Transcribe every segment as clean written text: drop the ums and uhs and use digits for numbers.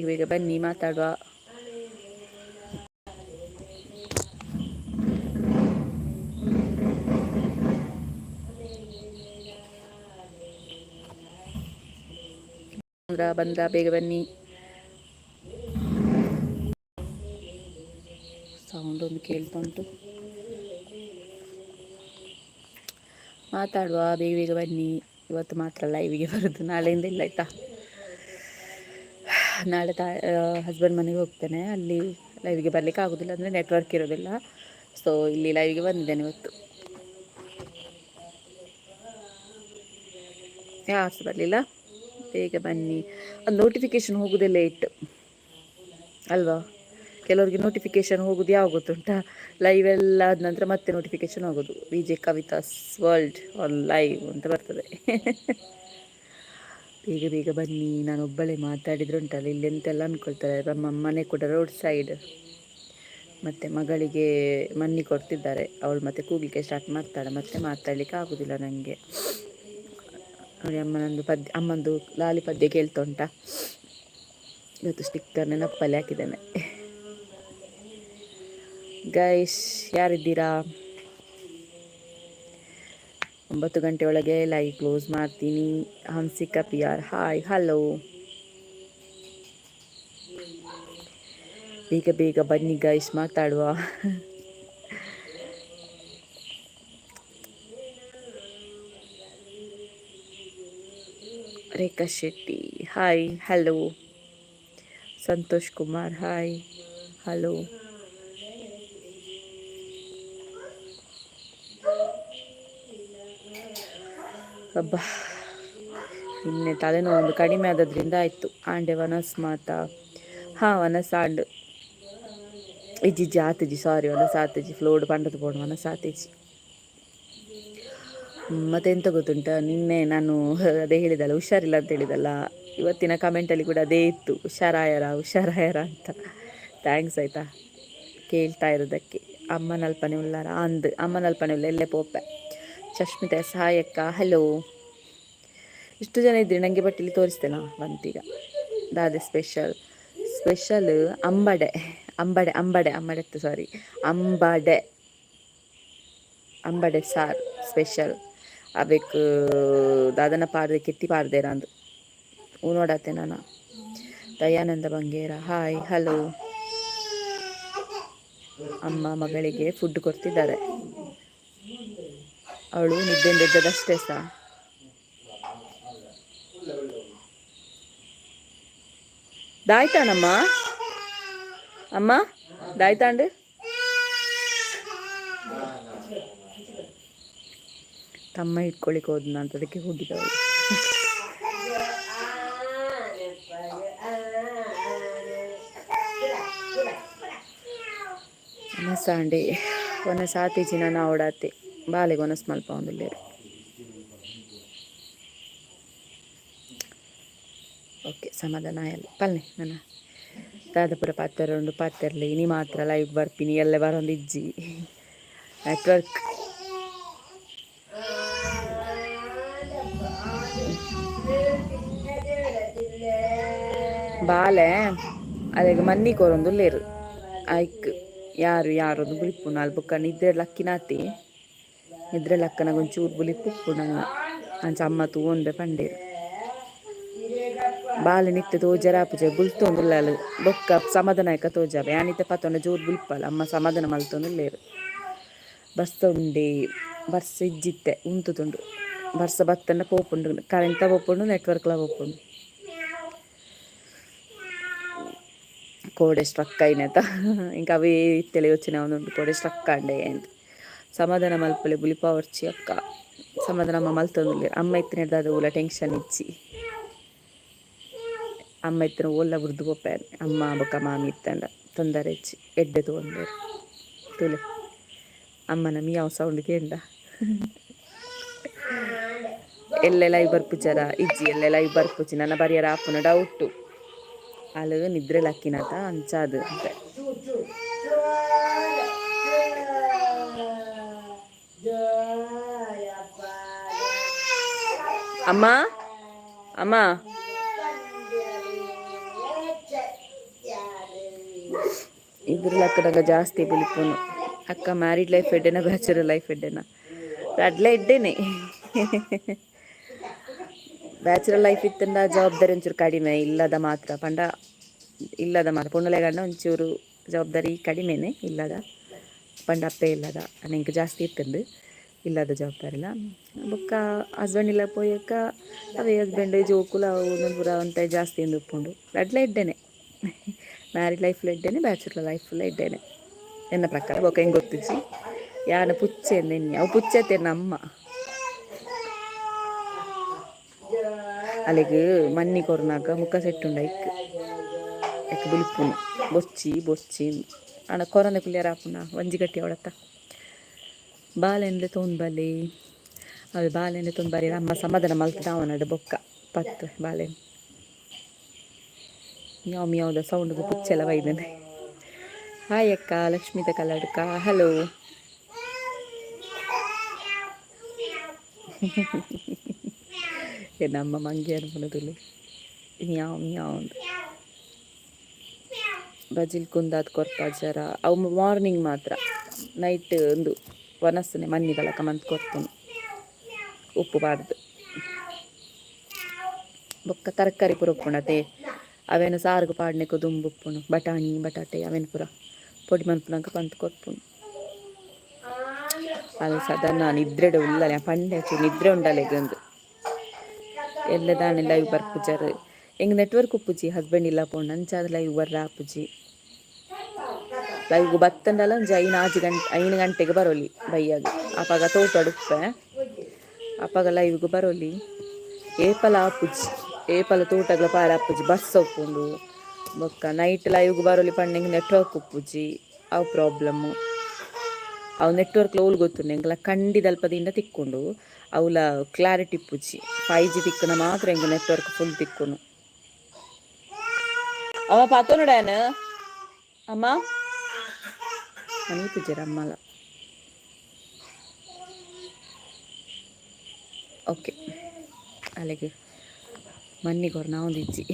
ಬೇಗ ಬನ್ನಿ ಮಾತಾಡುವ. ಬಂದ್ರ ಬೇಗ ಬನ್ನಿ. ಸೌಂಡ್ ಒಂದು ಕೇಳ್ತಾ ಉಂಟು. ಮಾತಾಡುವ, ಬೇಗ ಬೇಗ ಬನ್ನಿ. ಇವತ್ತು ಮಾತ್ರ ಲೈವಿಗೆ ಬರೋದು, ನಾಳೆಯಿಂದ ಇಲ್ಲ ಆಯ್ತಾ. ನಾಳೆ ಹಸ್ಬೆಂಡ್ ಮನೆಗೆ ಹೋಗ್ತೇನೆ, ಅಲ್ಲಿ ಲೈವಿಗೆ ಬರ್ಲಿಕ್ಕೆ ಆಗೋದಿಲ್ಲ, ಅಂದರೆ ನೆಟ್ವರ್ಕ್ ಇರೋದಿಲ್ಲ. ಸೊ ಇಲ್ಲಿ ಲೈವಿಗೆ ಬಂದಿದ್ದೇನೆ ಇವತ್ತು. ಯಾರು ಬರಲಿಲ್ಲ, ಬೇಗ ಬನ್ನಿ. ಅದು ನೋಟಿಫಿಕೇಶನ್ ಹೋಗೋದೇ ಲೇಟ್ ಅಲ್ವಾ. ಕೆಲವರಿಗೆ ನೋಟಿಫಿಕೇಶನ್ ಹೋಗೋದು ಯಾವಾಗ ಗೊತ್ತುಂಟಾ, ಲೈವ್ ಎಲ್ಲ ಆದ ನಂತರ ಮತ್ತೆ ನೋಟಿಫಿಕೇಶನ್ ಹೋಗೋದು. VJ Kavitha's world on live ಅಂತ ಬರ್ತದೆ. ಬೇಗ ಬೇಗ ಬನ್ನಿ. ನಾನು ಒಬ್ಬಳೇ ಮಾತಾಡಿದ್ರೆ ಉಂಟಲ್ಲ, ಇಲ್ಲಿ ಎಂತೆಲ್ಲ ಅಂದ್ಕೊಳ್ತಾರೆ. ನಮ್ಮ ಮನೆ ಕೂಡ ರೋಡ್ ಸೈಡ್, ಮತ್ತು ಮಗಳಿಗೆ ಮಣ್ಣಿ ಕೊಡ್ತಿದ್ದಾರೆ. ಅವಳು ಮತ್ತೆ ಕೂಗಲಿಕ್ಕೆ ಸ್ಟಾರ್ಟ್ ಮಾಡ್ತಾಳೆ, ಮತ್ತೆ ಮಾತಾಡಲಿಕ್ಕೆ ಆಗೋದಿಲ್ಲ ನನಗೆ. ನೋಡಿ ಅಮ್ಮಂದು ಲಾಲಿ ಪದ್ಯ ಕೇಳ್ತಾ ಉಂಟಾ. ಇವತ್ತು ಸ್ಟಿಕ್ಕರ್ ನೆನಪಲ್ಲಿ ಹಾಕಿದ್ದೇನೆ. ಗೈಸ್ ಯಾರಿದ್ದೀರಾ? 9 ಗಂಟೆ ಒಳಗೆ ಲೈವ್ ಕ್ಲೋಸ್ ಮಾಡ್ತೀನಿ. Hansika PR hi hello. ಬೇಗ ಬೇಗ ಬನ್ನಿ ಗೈಸ್, ಮಾತಾಡುವ. Rekha Shetty hi hello. Santosh Kumar hi hello. ಅಬ್ಬಾ, ನಿನ್ನೆ ತಲೆನೋವು ಒಂದು ಕಡಿಮೆ ಆದದ್ರಿಂದ ಆಯಿತು. ಆಂಡೆ ವನಸ್ ಮಾತಾ ವನಸಾಂಡ್ ಇಜ್ಜಿ ಆತಜಿ ಸಾರಿ ವನಸಾತಜಿ ಫ್ಲೋಡ್ ಪಂಡದು ಪೋಡು ವನಸಾತಜಿ. ಮತ್ತೆ ಎಂತ ಗೊತ್ತುಂಟ, ನಿನ್ನೆ ನಾನು ಅದೇ ಹೇಳಿದಲ್ಲ, ಹುಷಾರಿಲ್ಲ ಅಂತ ಹೇಳಿದಲ್ಲ. ಇವತ್ತಿನ ಕಮೆಂಟಲ್ಲಿ ಕೂಡ ಅದೇ ಇತ್ತು, ಹುಷಾರಾಯರ ಅಂತ. ಥ್ಯಾಂಕ್ಸ್ ಆಯಿತಾ ಕೇಳ್ತಾ ಇರೋದಕ್ಕೆ. ಅಮ್ಮನಲ್ಪನೆ ಉಳ್ಳಾರ ಅಮ್ಮನಲ್ಪನೆ ಉಳ್ಳ ಎಲ್ಲೇ ಪೋಪೆ. ಶಶ್ಮಿತಾ ಸಹಾಯಕ್ಕ ಹಲೋ. ಇಷ್ಟು ಜನ ಇದ್ರಿ, ನನಗೆ ಬಟ್ಟೆಲಿ ತೋರಿಸ್ತೇನಾ ಬಂತೀಗ. ದಾದೆ ಸ್ಪೆಷಲ್ ಅಂಬಡೆ ಸಾರ್ ಸ್ಪೆಷಲ್ ಅವಕ್ಕೆ ದಾದನ ಪಾರ್ದೆ ಕೆತ್ತಿ ಪಾರ್ದೇರಂದು ನೋಡತ್ತೆ ನಾನು. Dayananda Bangera hi hello. ಅಮ್ಮ ಮಗಳಿಗೆ ಫುಡ್ ಕೊಡ್ತಿದ್ದಾರೆ. ಅವಳು ನಿದ್ದೆಯಿಂದ ಎದ್ದದಷ್ಟೇ ಸಹ. ದಾಯ್ತಾನಮ್ಮ ಅಮ್ಮ ದಾಯ್ತಾಂಡು. ತಮ್ಮ ಇಟ್ಕೊಳಿಕ್ಕೆ ಹೋದ್ನ ಅಂತ ಅದಕ್ಕೆ ಹೋಗಿದ್ದವಳು. ಮಸಾಂಡೆ ಸಾತಿಜಿ ನಾನು ಓಡಾತೆ ಬಾಲೆಗೆ ಒನಸ್ ಮಲ್ಪ ಒಂದಿಲ್ಲೇರು. ಓಕೆ ಸಮಾಧಾನ ಆಯಲ್ಲ ಪಲ್ಲೆ ನನ್ನ ದಾದಾಪುರ ಪಾತ್ರೆರಲಿ ಇನಿ ಮಾತ್ರ ಲೈವ್ ಬರ್ತೀನಿ. ಎಲ್ಲ ಬರೊಂದು ಇಜ್ಜಿ ನೆಟ್ವರ್ಕ್ ಬಾಲೆ ಅದಕ್ಕೆ ಮನ್ನಿ ಕೊರೊಂದು ಲೇರು ಆಯ್ಕ್ ಯಾರೊಂದು ಬುಲಿಪ್ಪು ನಾಲ್ ಬುಕ್ಕ ನಿದ್ರೆ ಲಕ್ಕಿನಾತಿ ನಿದ್ರೆ ಲಕ್ಕನ ಒಂಚೂರು ಬುಲಿಪ್ಪು ನಂಗ ಅಂಚ ಅಮ್ಮ ತೂಂಡೆ ಪಂಡೇರು ಬಾಲೆ ನಿತ್ಯ ತೋಜರಾಪುಜ ಬುಲ್ತೊಂದುಲ್ಲಾಲು ಬೊಕ್ಕ ಸಮಾಧಾನಯಕ ತೋಜಾವೆ ಯಾನಿತ್ತೆ ಪತ್ತೊಂಡ ಜೋರು ಬುಲ್ಪಲ್ಲ ಅಮ್ಮ ಸಮಾಧಾನ ಮಲ್ತೊಂದುಲ್ಲೇರು. ಬಸ್ಸ ಉಂಡೆ ಬರ್ಸ ಇಜ್ಜಿತ್ತೆ ಉಂತುದುಂಡು ಬರ್ಸ ಬತ್ತಂಡ ಪೋಪುಂಡು ಕರೆಂಟ ಪೋಪುಂಡು ನೆಟ್ವರ್ಕ್ಲ ಪೋಪುಂಡು. ಕೋಡೆ ಸ್ಟ್ರಕ್ ಆಯ್ನತ ಇಂಕ ಅವೇ ಇತ್ತೆಲೆ ಯೋಚನೆ ಒಂದುಂಟು ಕೋಡೆ ಸ್ಟ್ರಕ್ ಆಂಡೆ ಅಂತ. ಸಮಾಧಾನ ಮಲ್ಪಲೆ ಬುಲಿಪ ವರ್ಚಿ ಅಕ್ಕ ಸಮಾಧಾನ ಅಮ್ಮ ಮಲ್ತೊಂದುಲ್ಲೇರು. ಅಮ್ಮ ಇತ್ತಿನ ದಾದ ಊಲ ಟೆನ್ಷನ್ ಇಚ್ಚಿ ಅಮ್ಮ ಇತ್ತಿನ ಓಲ್ಲ ಬುರ್ದು ಪೋಪೇರು ಅಮ್ಮ ಬೊಕ್ಕ ಮಾಮಿ ಇತ್ತಂಡ ತೊಂದರೆ ಇಚ್ಚಿ ಎಡ್ಡೆ ತಗೊಂಡೇರು ತುಲೆ ಅಮ್ಮನ ಮಿಯಾವ್ ಸೌಂಡ್ ಕೇಂಡ. ಎಲ್ಲೆಲ್ಲ ಬರ್ಪುಜಾರ ಇಜ್ಜಿ ಎಲ್ಲೆಲ್ಲ ಬರ್ಪುಜಿ ನನ್ನ ಬರಿಯರ ಆಪುನ ಡೌಟು ಅಲ್ಲ ನಿದ್ರೆ ಲಕ್ಕಿನತ ಅಂಚಾದು ಅಂತ. ಅಮ್ಮ ಅಮ್ಮ ಇದ್ರ ಲೆಕ್ಕದಾಗ ಜಾಸ್ತಿ ಬಿಳಿಪುನು ಅಕ್ಕ ಮ್ಯಾರಿಡ್ ಲೈಫ್ ಎಡ್ಡೆನ ಬ್ಯಾಚುಲರ್ ಲೈಫ್ ಎಡ್ಡೆನ ಅಡ್ಲ ಎಡ್ಡೆನೆ ಬ್ಯಾಚುಲರ್ ಲೈಫ್ ಇತ್ತಂದ ಜವಾಬ್ದಾರಿ ಒಂಚೂರು ಕಡಿಮೆ ಇಲ್ಲದ ಮಾತ್ರ ಪಂಡ ಇಲ್ಲದ ಮಾತ್ರ ಪುಂಡಲೆಗಂಡ ಒಂಚೂರು ಜವಾಬ್ದಾರಿ ಕಡಿಮೆನೆ ಇಲ್ಲದ ಪಂಡ ಅಪ್ಪೇ ಇಲ್ಲದ ನನಗೆ ಜಾಸ್ತಿ ಇತ್ತಂದು ಇಲ್ಲದ ಜವಾಬ್ದಾರಿ ಇಲ್ಲ ಬೊಕ್ಕ ಹಸ್ಬೆಂಡ್ ಇಲ್ಲ ಪೋಯಕ್ಕ ಅವೇ ಹಸ್ಬೆಂಡ್ ಜೋಕುಲ ಅವು ಪೂರ ಅಂತ ಜಾಸ್ತಿ ಎಂದು ಉಪ್ಪುಂಡು ಅಡ್ಲ ಇಡ್ಡೇನೆ ಮ್ಯಾರಿಡ್ ಲೈಫ್ಲ ಇಡ್ಡೇನೆ ಬ್ಯಾಚುಲರ್ ಲೈಫ್ಲ ಇಡ್ಡೇನೆ ಎನ್ನ ಪ್ರಕಾರ ಬೊಕ್ಕ ಹೆಂಗೆ ಗೊತ್ತಿಜ್ಜಿ ಯಾನ ಪುಚ್ಚೆ ನೆನ್ನೆ ಅವು ಪುಚ್ಚತೆ ನಮ್ಮ ಅಲ್ಲಿಗೆ ಮಣ್ಣಿ ಕೊರ್ನಾಗ ಮುಖ ಸೆಟ್ಟುಂಡ ಎಕ್ ಬಿಲ್ಪುನು ಬೊಚ್ಚಿ ಅಣ್ಣ ಕೊರನೆ ಕುಲ್ಲಿಯರ ಆಪುನ ಒಂಜಿ ಗಟ್ಟಿ ಅವಳತ್ತ ಬಾಳೆಂದ್ರೆ ತೊಂಬಲಿ ಅದು ಬಾಳೆಂದ್ರೆ ತೊಂಬರಿ ನಮ್ಮ ಸಮಾಧಾನ ಮಲ್ತದ ಅವನಡು ಬೊಕ್ಕ ಪತ್ತು ಬಾಳೆಣ್ಣು ಮ್ಯಾವ್ ಮ್ಯಾವ್ದ ಸೌಂಡ್ ಪುಚ್ಚೆಲ್ಲ ಬೈದನೆ ಹಾಯ್ ಅಕ್ಕ ಲಕ್ಷ್ಮೀದ ಕಲ್ಲಡ್ಕ ಹಲೋ ನಮ್ಮ ಮಂಗಿ ಅನ್ಪುನದುಲು ಮ್ಯಾವ್ ಮ್ಯಾವ್ ಬಜಿಲ್ ಕುಂದಾದ ಕೊರ್ಪಾಜರ ಅವು ಮಾರ್ನಿಂಗ್ ಮಾತ್ರ ನೈಟ್ ಒಂದು ಒನಸ್ಸನೆ ಮಣ್ಣಿ ಬಲಕ ಮಂತ್ ಕೊರ್ಪುನು ಉಪ್ಪು ಬಾರ್ದು ಬೊಕ್ಕ ತರಕಾರಿ ಪೂರ ಉಪ್ಪುಂಡತೆ ಅವೇನು ಸಾರುಗು ಪಾಡ್ನೆಕು ದುಂಬು ಉಪ್ಪುನು ಬಟಾಣಿ ಬಟಾಟೆ ಅವೇನು ಪೂರ ಪೊಡಿ ಮನ್ಪುನಕ ಪಂತ್ ಕೊರ್ಪುನು ಅದು ಸಾಧಾರಣ ನಿದ್ರೆಡೆ ಉಳ್ಳಲೆ ಪಂಡೆ ನಿದ್ರೆ ಉಂಡಲೆಗೊಂದು ಎಲ್ಲದಾನೆ ಲೈವ್ ಬರ್ಪುಜರ್ ಎಂಗ್ ನೆಟ್ವರ್ಕ್ ಉಪ್ಪುಜಿ ಹಸ್ಬೆಂಡ್ ಇಲ್ಲ ಪೋಂಡು ಅಂಚಾದ ಲೈವ್ ಬರ್ರ ಆಪುಜಿ ಲೈವ್ ಬತ್ತಂಡಲ ಒಂಜಿ 5 ಗಂಟೆಗೆ ಬರೋಲಿ ಬೈಯಾಗ ಅಪಾಗ ತೋಟಡು ಉಪ್ಪೆ ಅಪಾಗ ಲೈವ್ಗೆ ಬರೋಲಿ ಏಪಲ ಆಪುಜಿ ಏಪಲ ತೋಟಗಳ ಪಾರ ಆಪುಜಿ ಬಸ್ ಉಪ್ಪುಂಡು ಬೊಕ್ಕ ನೈಟ್ ಲೈವ್ಗೆ ಬರೋಲಿ ಪಂಡೆಂಗೆ ನೆಟ್ವರ್ಕ್ ಉಪ್ಪುಜಿ ಅವು ಪ್ರಾಬ್ಲಮ್ಮು ಅವು ನೆಟ್ವರ್ಕ್ಲ ಓಲ್ ಗೊತ್ತುಂಡು ಎಂಕಲ ಕಂಡಿದಲ್ಪದಿಂದ ತಿಕ್ಕೊಂಡು ಅವಳ ಕ್ಲಾರಿಟಿ ಇಪ್ಪುಜಿ 5G ತಿಕ್ಕನ ಮಾತ್ರ ಎಂಗೆ ನೆಟ್ವರ್ಕ್ ಫುಲ್ ತಿಕ್ಕುನು ಅವ ಪಾತೋನಡಾನ ಅಮ್ಮ ಮನಿ ಪೂಜಾರ ಅಮ್ಮಲ ಓಕೆ ಅಲ್ಲಿಗೆ ಮಣ್ಣಿಗೋರು ನಾವೊಂದಿಜ್ಜಿ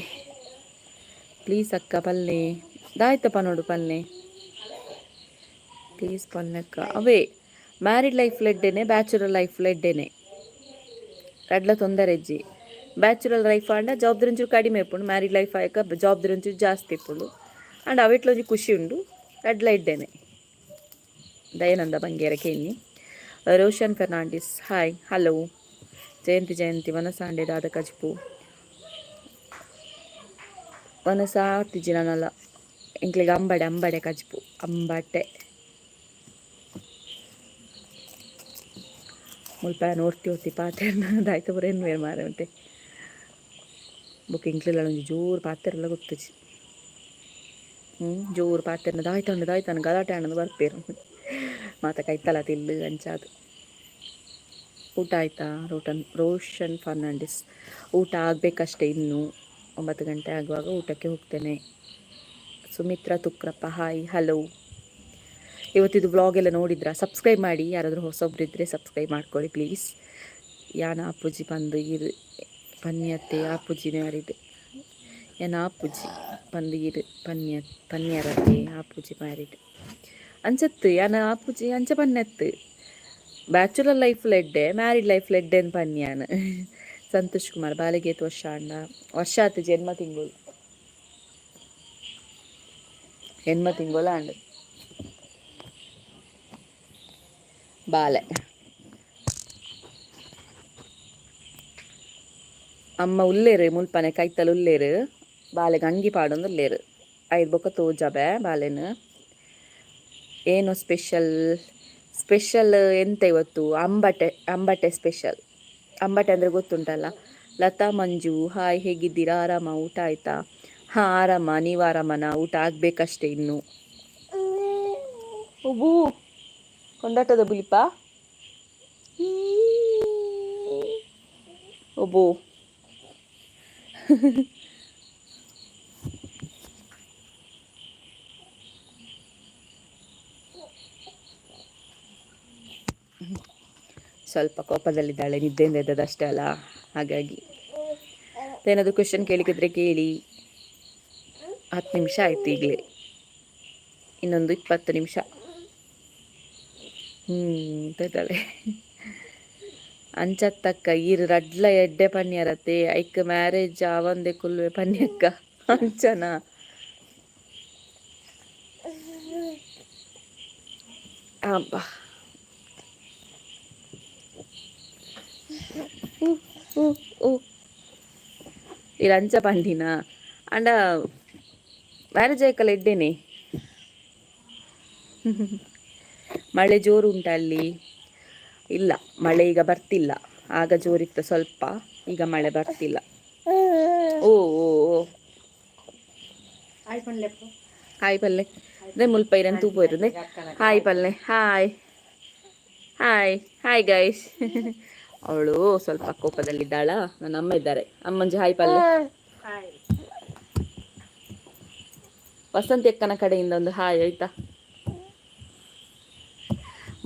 ಪ್ಲೀಸ್ ಅಕ್ಕ ಪಲ್ಲೆ ದಾಯ್ತಪ್ಪ ನೋಡು ಪಲ್ಲೆ ಪ್ಲೀಸ್ ಪಲ್ಲೆಕ್ಕ ಅವೇ ಮ್ಯಾರಿಡ್ ಲೈಫ್ಲ ಎಡ್ಡೆನೆ ಬ್ಯಾಚುಲರ್ ಲೈಫ್ಲ ಎಡ್ಡೆನೆ ರಡ್ಲ ತೊಂದರೆ ಇಜ್ಜಿ ಬ್ಯಾಚುಲರ್ ಲೈಫ್ ಆಂಡ ಜವಾಬ್ದಾರಿ ಒಂಚೂರು ಕಡಿಮೆ ಇಪ್ಪುಂಡು ಮ್ಯಾರಿಡ್ ಲೈಫ್ ಆಯಕ ಜವಾಬ್ದಾರಿ ಒಂಚೂರು ಜಾಸ್ತಿ ಇಪ್ಪುಂಡು ಆಂಡ ಅವಿಟ್ಲೊಂಜಿ ಖುಷಿ ಉಂಡು ರಡ್ಲ ಇಡ್ಡೆನೆ ದಯಾನಂದ ಬಂಗೇರ ಕೇನಿ ರೋಷನ್ ಫೆರ್ನಾಂಡಿಸ್ ಹಾಯ್ ಹಲೋ ಜಯಂತಿ ವನಸಾಂಡೆ ದಾದ ಕಜ್ಪು ವನಸ ತಿಜ್ಜಿ ನಾನಲ್ಲ ಎಂಕ್ಲಿಗೆ ಅಂಬಡೆ ಕಜ್ಪು ಅಂಬಟೆ ಮುಲ್ಪ ನೋಡ್ತಿ ಪಾತ್ರೆ ಬರ ಏನು ಬೇರೆ ಮಾರೆ ಉಂಟೆ ಬುಕ್ ಇಂಕ್ಲೆಲ್ಲ ಒಂಜಿ ಜೋರು ಪಾತ್ರೆ ಎಲ್ಲ ಗೊತ್ತಿಜಿ ಜೋರು ಪಾತ್ರೆನ ದಾಯ್ತಾನು ಗಲಾಟೆ ಹಣ್ಣು ಬರ್ಪೇರು ಮಾತ ಕೈತಲ ತಿಲ್ಲು ಅಂಚಾದು ಊಟ ಆಯ್ತಾ ರೋಷನ್ ಫರ್ನಾಂಡಿಸ್ ಊಟ ಆಗಬೇಕಷ್ಟೇ ಇನ್ನೂ 9 ಗಂಟೆ ಆಗುವಾಗ ಊಟಕ್ಕೆ ಹೋಗ್ತೇನೆ ಸುಮಿತ್ರಾ ತುಕ್ರಪ್ಪ ಹಾಯ್ ಹಲೋ ಇವತ್ತಿದು ಬ್ಲಾಗ್ ಎಲ್ಲ ನೋಡಿದ್ರಾ ಸಬ್ಸ್ಕ್ರೈಬ್ ಮಾಡಿ ಯಾರಾದರೂ ಹೊಸೊಬ್ರು ಇದ್ದರೆ ಸಬ್ಸ್ಕ್ರೈಬ್ ಮಾಡ್ಕೊಳ್ಳಿ ಪ್ಲೀಸ್ ಯಾನ ಆಪುಜಿ ಬಂದು ಇರು ಪನ್ಯತ್ತೆ ಆಪುಜಿನೇ ಯಾರಿದೆ ಏನ ಆಪುಜಿ ಬಂದು ಇರು ಪನ್ಯರತ್ತೆ ಆಪುಜಿ ಮ್ಯಾರಿಡ್ ಅಂಚತ್ತು ಯಾನ ಆಪುಜಿ ಅಂಚ ಪನ್ಯತ್ತು ಬ್ಯಾಚುಲರ್ ಲೈಫ್ಲ ಎಡ್ಡೆ ಮ್ಯಾರಿಡ್ ಲೈಫ್ಲ ಎಡ್ಡೆನ್ ಪನ್ಯಾನ್ ಸಂತೋಷ್ ಕುಮಾರ್ ಬಾಲಿಗೇತ್ ವರ್ಷ ಆತು ಜನ್ಮ ತಿಂಗೋಲ ಅಂಡ್ ಬಾಲೆ ಅಮ್ಮ ಉಲ್ಲೇರು ಮುಲ್ಪನೆ ಕೈತಲ್ ಉಲ್ಲೇರು ಬಾಲೆಗೆ ಅಂಗಿ ಪಾಡೊಂದು ಉಲ್ಲೇರು ಐದು ಬೊಕ್ಕ ತೋಜಬೆ ಬಾಲೆನು ಏನು ಸ್ಪೆಷಲ್ ಎಂತ ಇವತ್ತು ಅಂಬಟೆ ಸ್ಪೆಷಲ್ ಅಂಬಟೆ ಅಂದರೆ ಗೊತ್ತುಂಟಲ್ಲ ಲತಾ ಮಂಜು ಹಾಯ್ ಹೇಗಿದ್ದೀರಾ ಆರಾಮ ಊಟ ಆಯ್ತಾ ಹಾಂ ಆರಾಮ ನೀವು ಆರಾಮನ ಊಟ ಆಗಬೇಕಷ್ಟೇ ಇನ್ನು ಒಬ್ಬು ಕೊಂಡಾಟದ ಬುಲಿಪ ಒಬ್ಬು ಸ್ವಲ್ಪ ಕೋಪದಲ್ಲಿದ್ದಾಳೆ, ನಿದ್ದೆಯಿಂದ ಎದ್ದದಷ್ಟೇ ಅಲ್ಲ, ಹಾಗಾಗಿ ಏನಾದರೂ ಕ್ವೆಶನ್ ಕೇಳಿಕಿದ್ರೆ ಕೇಳಿ. 10 ನಿಮಿಷ ಆಯ್ತು ಈಗಲೇ. ಇನ್ನೊಂದು 20 ನಿಮಿಷ. ತಲೆ ಅಂಚತ್ತಕ್ಕ ಈರು ರಡ್ಲ ಎಡ್ಡೆ ಪನ್ಯರತೆ ಐಕ್ ಮ್ಯಾರೇಜ್ ಆವಂದೆ ಕುಲ್ವೆ ಪನ್ಯಕ್ಕ ಅಂಚನ ಅಬ್ಬ ಇಲ್ಲಿ ಅಂಚ ಪಂಡಿನ ಅಂಡ ಮ್ಯಾರೇಜ್ ಆಯ್ಕಲ್ಲ ಎಡ್ಡೆನೆ. ಮಳೆ ಜೋರು ಉಂಟ ಅಲ್ಲಿ? ಇಲ್ಲ, ಮಳೆ ಈಗ ಬರ್ತಿಲ್ಲ. ಆಗ ಜೋರಿತ್ತು ಸ್ವಲ್ಪ, ಈಗ ಮಳೆ ಬರ್ತಿಲ್ಲ. ಓ ಓ ಓ ಹಾಯ್ ಪಲ್ಲೆ ಅದೇ ಮುಲ್ಪ ಇರನ್ ತೂಪು ಇರದೆ. ಹಾಯ್ ಪಲ್ಲೆ, ಹಾಯ್ ಹಾಯ್ ಹಾಯ್ ಗೈಸ್. ಅವಳು ಸ್ವಲ್ಪ ಕೋಪದಲ್ಲಿದ್ದಾಳ. ನನ್ನ ಅಮ್ಮ ಇದ್ದಾರೆ. ಅಮ್ಮಂಜಿ ಹಾಯ್ ಪಲ್ಲೆ. ವಸಂತಿ ಅಕ್ಕನ ಕಡೆಯಿಂದ ಒಂದು ಹಾಯ್ ಆಯ್ತಾ.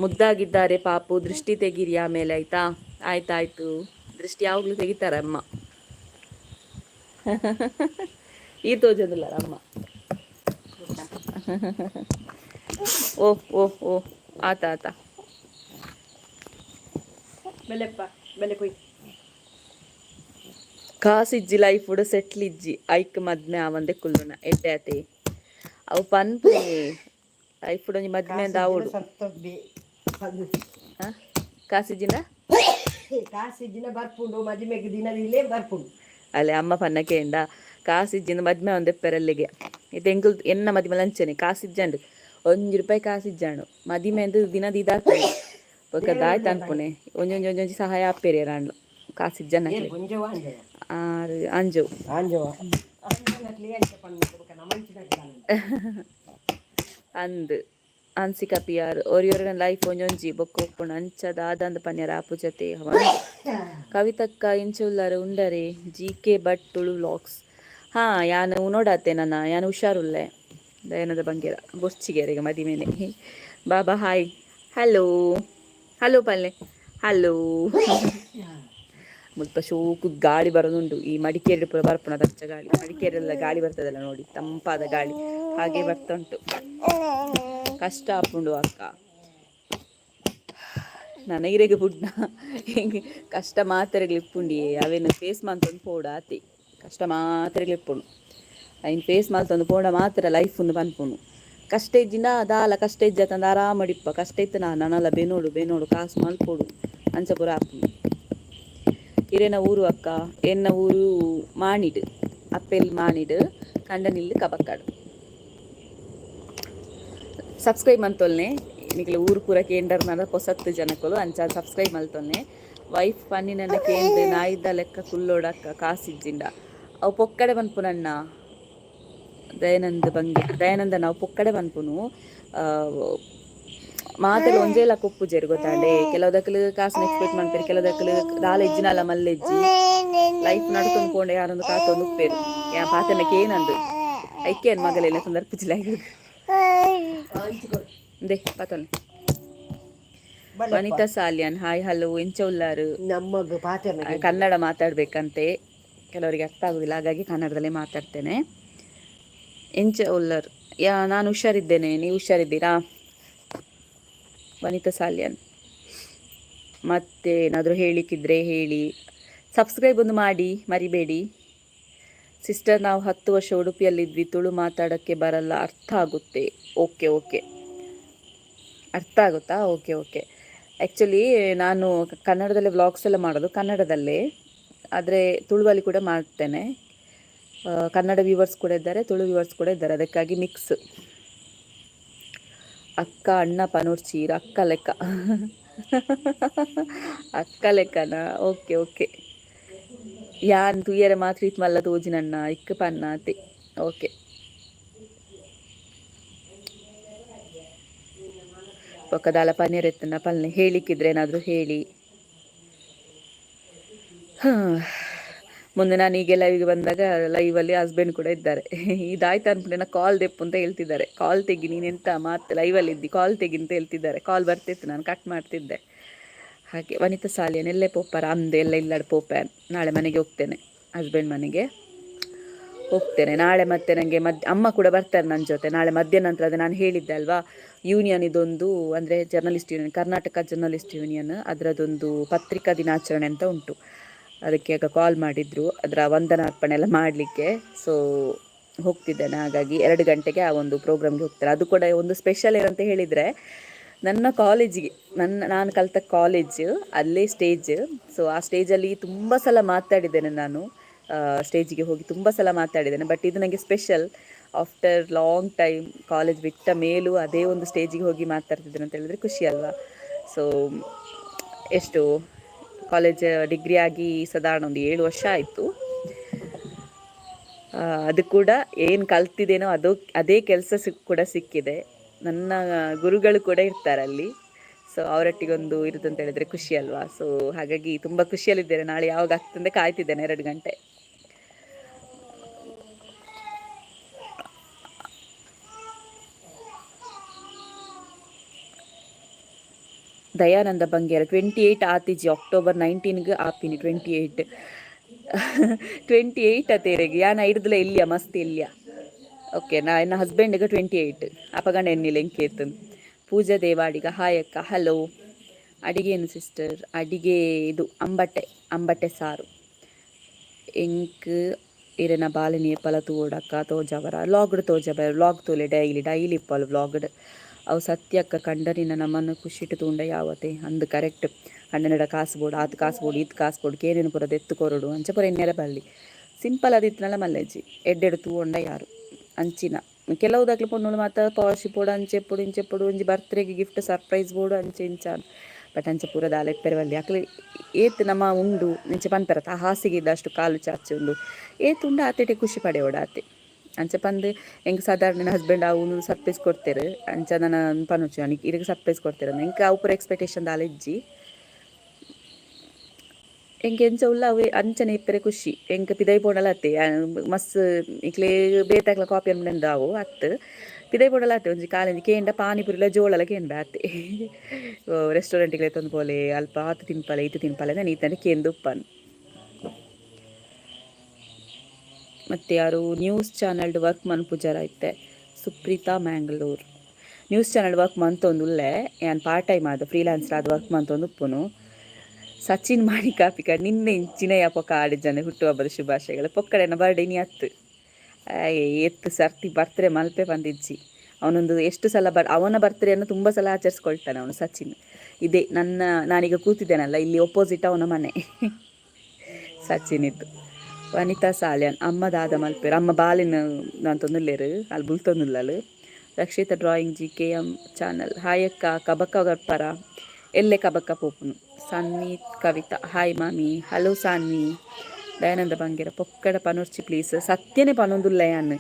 ಮುದ್ದಾಗಿದ್ದಾರೆ ಪಾಪು. ದೃಷ್ಟಿ ತೆಗೀರಿ ಆಮೇಲೆ ಆಯ್ತಾ. ಆಯ್ತಾಯ್ತು, ದೃಷ್ಟಿ ಯಾವಾಗಲೂ ತೆಗಿತಾರೆ ಅಮ್ಮ. ಈ ತೋಜದಿಲ್ಲ ಅಮ್ಮ. ಓಹ್ ಓಹ್ ಓಹ್ ಆತ ಆತ ಕಾಸಿಜ್ಜಿ ಲೈಫ್ ಉಡ ಸೆಟ್ಲ್ ಇಜ್ಜಿ ಐಕ್ ಮದ್ಮೆ ಆವಂದೆ ಕುಲ್ಲುನ ಎಡ್ಡೆ ಆತೆ ಅವು ಪನ್ಪೆ ಲೈಫ್ ಉಡ ಮದ್ಮೆ ಅಂದ ಆವಡು ಕಾಸಿಜ್ಜಿನ ಕಾಸಿಜ್ಜಿನ ಬರ್ಪುಂಡು ಮದ್ಮೆಗೆ ದಿನದಿಲ್ಲೇ ಬರ್ಪುಂಡು ಅಲ್ಲೇ ಅಮ್ಮ ಪನ್ನಕ್ಕೆ ಇಂದ ಕಾಸಿಜ್ಜಿನ ಮದ್ಮೆ ಒಂದೆ ಪೆರಲ್ಲಿಗೆ ಇದು ಎಂಕುಲ್ ಎನ್ನ ಮದ್ಮೆ ಲಂಚನೆ ಕಾಸಿಜ್ಜಂಡು ₹1 ಕಾಸಿಜ್ಜಾಣು ಮದಿಮೆ ಅಂದು ದಿನದ ಇದಾಗ್ತದೆ ದಾಯ್ತು ಅನ್ಪುಣೆ ಒಂಜೊಂಜಿ ಸಹಾಯ ಆಪೇರಿ ರಾಂಡ್ಲು ಕಾಸಿಜ್ಜನ ಅಂಜು ಅಂದು ಅನ್ಸಿಕ ಪಿಯಾರ್ ಒರಿಯೊರನ ಲೈಫ್ ಒಂಜೊಂಜಿ ಬೊಕ್ಕ ಒಪ್ಪುಂಡು ಅಂಚದ ಆದಂದು ಪನ್ಯರ ಆಪು ಜೊತೆ ಕವಿತಕ್ಕ ಇಂಚುಲ್ಲರು ಉಂಡರೆ GK ಭಟ್ ತುಳು ವ್ಲಾಗ್ಸ್. ಯಾನು ನೋಡತ್ತೆ ಯಾನು ಹುಷಾರುಲ್ಲೆ ದಯನದ ಬಂಗೇರ ಬೊರ್ಚಿಗೆರೆಗೆ ಮದಿಮೇನೆ. ಬಾಬಾ ಹಾಯ್ ಹಲೋ ಹಲೋ ಪಲ್ಲೆ ಹಲೋ. ಮುಲ್ಪ ಶೋಕು ಗಾಳಿ ಬರೋದುಂಟು. ಈ ಮಡಿಕೇರಿ ಪೂರ ಬರ್ಪುಣ ದಚ್ಚ ಗಾಳಿ. ಮಡಿಕೇರಿಯಲ್ಲ ಗಾಳಿ ಬರ್ತದಲ್ಲ ನೋಡಿ, ತಂಪಾದ ಗಾಳಿ ಹಾಗೆ ಬರ್ತುಂಟು. ಕಷ್ಟ ಆಪುಂಡು ಅಕ್ಕ ನನಗಿರೆಗೆ ಬುಡ್ನ ಹಿಂಗೆ ಕಷ್ಟ ಮಾತ್ರೆಗಳು ಇಪ್ಪುಂಡಿ ಅವೇನು ಫೇಸ್ ಮಾಡ್ತಂದು ಪೋಡ ಆತಿ. ಕಷ್ಟ ಮಾತ್ರೆಗಳು ಇಪ್ಪುಂಡು ಐನ್ ಫೇಸ್ ಮಾಡ್ತಂದು ಪೋಡ ಮಾತ್ರ ಲೈಫ್ ಒಂದು ಪನ್ಪುಣು. ಕಷ್ಟ ಇಜ್ಜಿನ ದಾಲ ಕಷ್ಟ ಇಜ್ಜತ್ತಂದು ಆರಾಮಡಿಪ್ಪ. ಕಷ್ಟ ಇತ್ತು ನಾನಲ್ಲ ಬೇನೋಡು ಕಾಸು ಮಲ್ಪೋಡು ಅಂಚಪುರ ಹಾಪುಂಡು. ಇರೇನ ಊರು ಅಕ್ಕ ಎನ್ನ ಊರು ಮಾಣಿಡು ಅಪ್ಪೆಲ್ ಮಾಣಿಡು ಕಂಡನಿಲ್ಲು ಕಬಕ್ಕಾಡು. ಸಬ್ಸ್ಕ್ರೈಬ್ ಮಲ್ತೊಲ್ನೆ ನಿಕ್ಲೆ ಊರು ಪೂರ ಕೇಂದ್ರನ ಹೊಸತ್ತು ಜನಕ್ಕಲು ಅಂಚ ಸಬ್ಸ್ಕ್ರೈಬ್ ಮಲ್ತೊಲ್ನೆ. ವೈಫ್ ಪನ್ನಿನ ಕೇಂದ್ರ ನಾಯಿದ್ದ ಲೆಕ್ಕ ಕುಲ್ಲೋಡಕ್ಕ ಕಾಸಿಜ್ಜಿಂಡ ಅವು ಪೊಕ್ಕಡೆ ಪನ್ಪುನಣ್ಣ ದಯಾನಂದ ನಾವು ಪೊಕ್ಕಡೆ ಪನ್ಪುನು ಮಾತೆಲ್ಲ ಒಂಜೇಲ ಕೊಪ್ಪುಜೇರು ಗೊತ್ತಾಂಡೆ. ಕೆಲವುದಕ್ಕಲು ಕಾಸು ಎಕ್ಸ್ಪೆಕ್ಟ್ ಮಾಡ್ತಾರೆ, ಕೆಲವುದಕ್ಕಲು ದಾಲ ಇಜ್ಜಿನಲ್ಲ ಮಲ್ಲೆಜ್ಜಿ ಲೈಫ್ ನಡ್ಕೊಂಡು ಪೋಂಡೆ ಯಾರೊಂದು ಕಾತೊಂದು ಉಪ್ಪೇರು ಯಾ ಪಾತನಕ್ಕೆ ಏನಂದು ಐಕೆ ಅನ್ ಮಗಲೆಲ್ಲ ಸಂದರ್ಪಿಸಿಲ್ಲ ದೇ ಪಾತೊಲ್ಲೆ. ವನಿತಾ ಸಾಲ್ಯಾನ್ ಹಾಯ್ ಹಲೋ ಎಂಚ ಉಲ್ಲಾರು. ಕನ್ನಡ ಮಾತಾಡ್ಬೇಕಂತೆ ಕೆಲವರಿಗೆ ಅರ್ಥ ಆಗುದಿಲ್ಲ, ಹಾಗಾಗಿ ಕನ್ನಡದಲ್ಲೇ ಮಾತಾಡ್ತೇನೆ. ಎಂಚ ಉಲ್ಲರ್ ನಾನು ಹುಷಾರಿದ್ದೇನೆ, ನೀವು ಹುಷಾರಿದ್ದೀರಾ? ವನಿತಾ ಸಾಲ್ಯಾನ್. ಮತ್ತೆ ಏನಾದರೂ ಹೇಳಿಕ್ಕಿದ್ರೆ ಹೇಳಿ. ಸಬ್ಸ್ಕ್ರೈಬ್ ಒಂದು ಮಾಡಿ ಮರಿಬೇಡಿ. ಸಿಸ್ಟರ್ ನಾವು 10 ವರ್ಷ ಉಡುಪಿಯಲ್ಲಿದ್ವಿ, ತುಳು ಮಾತಾಡೋಕ್ಕೆ ಬರಲ್ಲ, ಅರ್ಥ ಆಗುತ್ತೆ. ಓಕೆ ಅರ್ಥ ಆಗುತ್ತಾ? ಓಕೆ ಆ್ಯಕ್ಚುಲಿ ನಾನು ಕನ್ನಡದಲ್ಲೇ ವ್ಲಾಗ್ಸ್ ಎಲ್ಲ ಮಾಡೋದು ಕನ್ನಡದಲ್ಲೇ, ಆದರೆ ತುಳುವಲ್ಲಿ ಕೂಡ ಮಾಡ್ತೇನೆ. ಕನ್ನಡ ವ್ಯೂವರ್ಸ್ ಕೂಡ ಇದ್ದಾರೆ, ತುಳು ವ್ಯೂವರ್ಸ್ ಕೂಡ ಇದ್ದಾರೆ, ಅದಕ್ಕಾಗಿ ಮಿಕ್ಸ್. ಅಕ್ಕ ಅಣ್ಣ ಪನೋರ್ಚೀರ ಅಕ್ಕ ಲೆಕ್ಕ ಅಕ್ಕ ಲೆಕ್ಕನಾ? ಓಕೆ ಯಾನ್ ತುಯ್ಯರೆ ಮಾತ್ರ ಇತ್ ಮಲ್ಲ ತೋಜಿನಣ್ಣ ಇಕ್ಕ ಪನ್ನಾತೆ. ಓಕೆ ಪೊಕ್ಕದಾಲ ಪನ್ನೀರ್ ಎತ್ತನ ಪಲ್ಲೆ ಹೇಳಿಕ್ಕಿದ್ರೆ ಏನಾದರೂ ಹೇಳಿ. ಮುಂದೆ ನಾನು ಈಗ ಲೈವ್ಗೆ ಬಂದಾಗ ಲೈವಲ್ಲಿ ಹಸ್ಬೆಂಡ್ ಕೂಡ ಇದ್ದಾರೆ. ಇದಾಯ್ತು ಅನ್ಕೊಂಡೆ ನಾ ಕಾಲ್ ದೆಪ್ಪು ಅಂತ ಹೇಳ್ತಿದ್ದಾರೆ. ಕಾಲ್ ತೆಗಿ ನೀನೆಂತ ಮಾತು ಲೈವಲ್ಲಿ ಇದ್ದಿ, ಕಾಲ್ ತೆಗಿ ಅಂತ ಹೇಳ್ತಿದ್ದಾರೆ. ಕಾಲ್ ಬರ್ತಿತ್ತು, ನಾನು ಕಟ್ ಮಾಡ್ತಿದ್ದೆ. ಹಾಗೆ ವನಿತಾ ಸಾಲಿಯನ್ ಎಲ್ಲೇ ಪೋಪಾರ ಅಂದೆ ಎಲ್ಲ ಇಲ್ಲಾಡು ಪೋಪ್ಯಾನ್. ನಾಳೆ ಮನೆಗೆ ಹೋಗ್ತೇನೆ, ಹಸ್ಬೆಂಡ್ ಮನೆಗೆ ಹೋಗ್ತೇನೆ ನಾಳೆ. ಮತ್ತೆ ನನಗೆ ಅಮ್ಮ ಕೂಡ ಬರ್ತಾರೆ ನನ್ನ ಜೊತೆ ನಾಳೆ ಮಧ್ಯಾಹ್ನ ನಂತರ. ಅದು ನಾನು ಹೇಳಿದ್ದೆ ಅಲ್ವಾ, ಯೂನಿಯನ್ ಇದೊಂದು ಅಂದರೆ journalist union, Karnataka journalist union, ಅದರದೊಂದು ಪತ್ರಿಕಾ ದಿನಾಚರಣೆ ಅಂತ ಉಂಟು. ಅದಕ್ಕೆ ಆಗ ಕಾಲ್ ಮಾಡಿದರು ಅದರ ವಂದನಾರ್ಪಣೆ ಎಲ್ಲ ಮಾಡಲಿಕ್ಕೆ. ಸೊ ಹೋಗ್ತಿದ್ದೇನೆ. ಹಾಗಾಗಿ 2 ಗಂಟೆಗೆ ಆ ಒಂದು ಪ್ರೋಗ್ರಾಮ್ಗೆ ಹೋಗ್ತಾರೆ. ಅದು ಕೂಡ ಒಂದು ಸ್ಪೆಷಲ್ ಏನಂತ ಹೇಳಿದರೆ, ನನ್ನ ಕಾಲೇಜಿಗೆ ನಾನು ಕಲಿತ ಕಾಲೇಜ್ ಅಲ್ಲೇ ಸ್ಟೇಜ್. ಸೊ ಆ ಸ್ಟೇಜಲ್ಲಿ ತುಂಬ ಸಲ ಮಾತಾಡಿದ್ದೇನೆ ನಾನು, ಸ್ಟೇಜಿಗೆ ಹೋಗಿ ತುಂಬ ಸಲ ಮಾತಾಡಿದ್ದೇನೆ. ಬಟ್ ಇದು ನನಗೆ special. After long time college ಬಿಟ್ಟ ಮೇಲೂ ಅದೇ ಒಂದು ಸ್ಟೇಜಿಗೆ ಹೋಗಿ ಮಾತಾಡ್ತಿದ್ದೇನೆ ಅಂತ ಹೇಳಿದ್ರೆ ಖುಷಿ ಅಲ್ವಾ. ಸೊ ಎಷ್ಟು ಕಾಲೇಜ್ ಡಿಗ್ರಿ ಆಗಿ ಸಾಧಾರಣ ಒಂದು 7 ವರ್ಷ ಆಯಿತು. ಅದು ಕೂಡ ಏನು ಕಲ್ತಿದ್ದೇನೋ ಅದೇ ಕೆಲಸ ಕೂಡ ಸಿಕ್ಕಿದೆ. ನನ್ನ ಗುರುಗಳು ಕೂಡ ಇರ್ತಾರಲ್ಲಿ. ಸೊ ಅವರೊಟ್ಟಿಗೊಂದು ಇರುದು ಅಂತ ಹೇಳಿದರೆ ಖುಷಿ ಅಲ್ವಾ. ಸೊ ಹಾಗಾಗಿ ತುಂಬ ಖುಷಿಯಲ್ಲಿದ್ದೇನೆ. ನಾಳೆ ಯಾವಾಗ ಆಗ್ತದೆ ಕಾಯ್ತಿದ್ದೇನೆ 2 ಗಂಟೆ. ದಯಾನಂದ ಬಂಗೇರ 28 ಆತಿಜಿ ಅಕ್ಟೋಬರ್ 19ಗೆ ಆಪಿನಿ 28 ಅತೇರೆಗೆ ಯಾನ ಹಿಡಿದ್ಲ ಇಲ್ಲಿಯ ಮಸ್ತ್ ಇಲ್ಲಿಯ. ಓಕೆ ನಾ ನನ್ನ ಹಸ್ಬೆಂಡ್ಗೆ 28 ಅಪಗಂಡ ಎನ್ನಿಲ್ಲ ಎಂಕೇತನ್. ಪೂಜಾ ದೇವಾಡಿಗ ಹಾಯ್ ಅಕ್ಕ, ಹಲೋ. ಅಡಿಗೆ ಏನು ಸಿಸ್ಟರ್? ಅಡಿಗೆ ಇದು ಅಂಬಟ್ಟೆ ಸಾರು. ಎಂಕ್ ಇರನ ಬಾಲಿನಿ ಪಲ ತೂಡಕ್ಕ ತೋಜವರ ಲಾಗ್ಡ್ ತೋಜಬರ ಲಾಗ್ ತೋಲೆ ಡೈಲಿ ಇಪ್ಪಲು ವ್ಲಾಗ್ಡ್ ಅವು ಸತ್ಯಕ್ಕ ಕಂಡರಿನ ನಮ್ಮನ್ನು ಖುಷಿಟ್ಟು ತೂಂಡ ಯಾವತ್ತೆ ಅಂದು ಕರೆಕ್ಟ್. ಹಣ್ಣೆರಡ ಕಾಸ್ಬೋಡು ಆತು ಕಾಸ್ಬೋಡು ಇದು ಕಾಸ್ಬೋಡು ಕೇರಿನ ಪುರದ ಎತ್ತುಕೊರಡು ಅಂಚೆ ಪುರ ಎನ್ನೆರ ಬಲ್ಲಿ ಸಿಂಪಲ್ ಅದಿತ್ತನಲ್ಲ ಮಲ್ಲೆಜ್ಜಿ ಎಡ್ಡೆಡು ತೂಂಡ ಯಾರು ಅಂಚಿನ ಕೆಲವುದಾಗ್ಲಿ ಪೊಣ್ಣುಳು ಮಾತ ಪಾಶಿ ಪೋಡು ಅಂಚೆ ಪೊಡು ಇಂಚೆ ಪೊಡು ಒಂಜಿ ಬರ್ತ್ಡೇಗೆ ಗಿಫ್ಟ್ ಸರ್ಪ್ರೈಸ್ ಬೋಡು ಅಂಚೆ ಇಂಚಾನ್. ಬಟ್ ಅಂಚೆ ಪೂರ ದಾಲ ಎಪ್ಪೆರವಲ್ಲಿ ಅಕ್ಲೆ ಏತ್ ನಮ್ಮ ಉಂಡು ಇಂಚೆ ಪನ್ಪೆರತ್ತ ಹಾಸಿಗೆ ಇದ್ದಷ್ಟು ಕಾಲು ಚಾಚಿ ಉಂಡು ಏತ್ ಉಂಡು ಆತೆಟೆ ಖುಷಿ ಪಡೆಯೋಡು ಆತೆ ಅಂಚೆ ಪಂದು ಹೆಂಗೆ ಸಾಧಾರಣ ನನ್ನ ಹಸ್ಬೆಂಡ್ ಅವನು ಸರ್ಪ್ರೈಸ್ ಕೊಡ್ತೇರು ಅಂಚ ನನ್ನ ಪನುಚು ನನಗೆ ಇರಿಗೆ ಸರ್ಪ್ರೈಸ್ ಕೊಡ್ತೇರು ಹೆಂಗೆ ಅವು ಪೂರ ಎಕ್ಸ್ಪೆಕ್ಟೇಷನ್ ದಾಲ ಇಜ್ಜಿ ಹೆಂಗೆ ಎಂಚ ಉಲ್ಲ ಅವು ಅಂಚನೆ ಇಪ್ಪರೆ ಖುಷಿ ಹೆಂಗೆ ಪಿದೈ ಪೋಡಲ್ಲ ಅತ್ತೆ ಮಸ್ತ್ ಇಕ್ಲೆ ಬೇತಾಕ್ಲ ಕಾಪಿ ಅನ್ಬಿಂದ ಅವು ಅತ್ತು ಪಿದೈ ಪೋಡಲ್ಲ ಅತ್ತೆ ಒಂಜಿ ಕಾಲೇಜ್ ಕೇಂಡ ಪಾನಿಪುರಿಲ ಜೋಳಲ ಕೇಂಡ ಅತ್ತೆ ರೆಸ್ಟೋರೆಂಟಿಗೆ ತಂದು ಪೋಲೆ ಅಲ್ಪ ಆತು ತಿನ್ಪಲೆ ಇದು ತಿನ್ಪಲೆ ನೀತಂಡೆ ಕೇಂದು ಉಪ್ಪನು. ಮತ್ತು ಯಾರು ನ್ಯೂಸ್ ಚಾನಲ್ಡ್ ವರ್ಕ್ ಮನ್ಪುಜಾರ ಐತೆ Supritha Mangalore. News channel work ಮಂತೊಂದುಲ್ಲೆ ಏನು ಪಾರ್ಟ್ ಟೈಮ್ ಆದ ಫ್ರೀಲಾನ್ಸರ್ ಆದ ವರ್ಕ್ ಮಂತೊಂದು ಉಪ್ಪುನು. ಸಚಿನ್ ಮಾಡಿ ಕಾಪಿಕ ನಿನ್ನೆ ಚಿನಯ್ಯ ಪೊಕ್ಕ ಆಡಿದ್ದಾನೆ ಹುಟ್ಟುಹಬ್ಬದ ಶುಭಾಶಯಗಳು. ಪೊಕ್ಕಡೆನ ಬರ್ಡೇ ನೀ ಅತ್ತು ಎತ್ತು ಸರ್ತಿ ಬರ್ತ್ಡೇ ಮಲ್ಪೆ ಬಂದಿಜ್ಜಿ. ಅವನೊಂದು ಎಷ್ಟು ಸಲ ಅವನ ಬರ್ತ್ಡೇಯನ್ನು ತುಂಬ ಸಲ ಆಚರಿಸ್ಕೊಳ್ತಾನೆ ಅವನು ಸಚಿನ್. ಇದೇ ನಾನೀಗ ಕೂತಿದ್ದೇನಲ್ಲ ಇಲ್ಲಿ ಒಪ್ಪೋಸಿಟ್ ಅವನ ಮನೆ ಸಚಿನ್ ಇತ್ತು. ವನಿತಾ ಸಾಲ್ಯಾನ್ ಅಮ್ಮ ದಾದ ಮಲ್ಪೇರು ಅಮ್ಮ ಬಾಲಿನ ನಾನು ತೊಂದುಲ್ಲೇರು ಅಲ್ಲಿ ಬುಲ್ತೊಂದುಲ್ಲಲು. ರಕ್ಷಿತಾ ಡ್ರಾಯಿಂಗ್ GKM ಚಾನಲ್ ಹಾಯಕ್ಕ ಕಬಕ್ಕ ಗರ್ಪರ ಎಲ್ಲೆ ಕಬಕ್ಕ ಪೋಪುನು. ಸನ್ನಿ ಕವಿತಾ ಹಾಯ್ ಮಾಮಿ, ಹಲೋ ಸಾನ್ವಿ. ದಯಾನಂದ ಬಂಗೇರ ಪೊಕ್ಕಡ ಪನೋರ್ಚಿ ಪ್ಲೀಸ್ ಸತ್ಯನೇ ಪನೊಂದುಲ್ಲ ಯಾನ್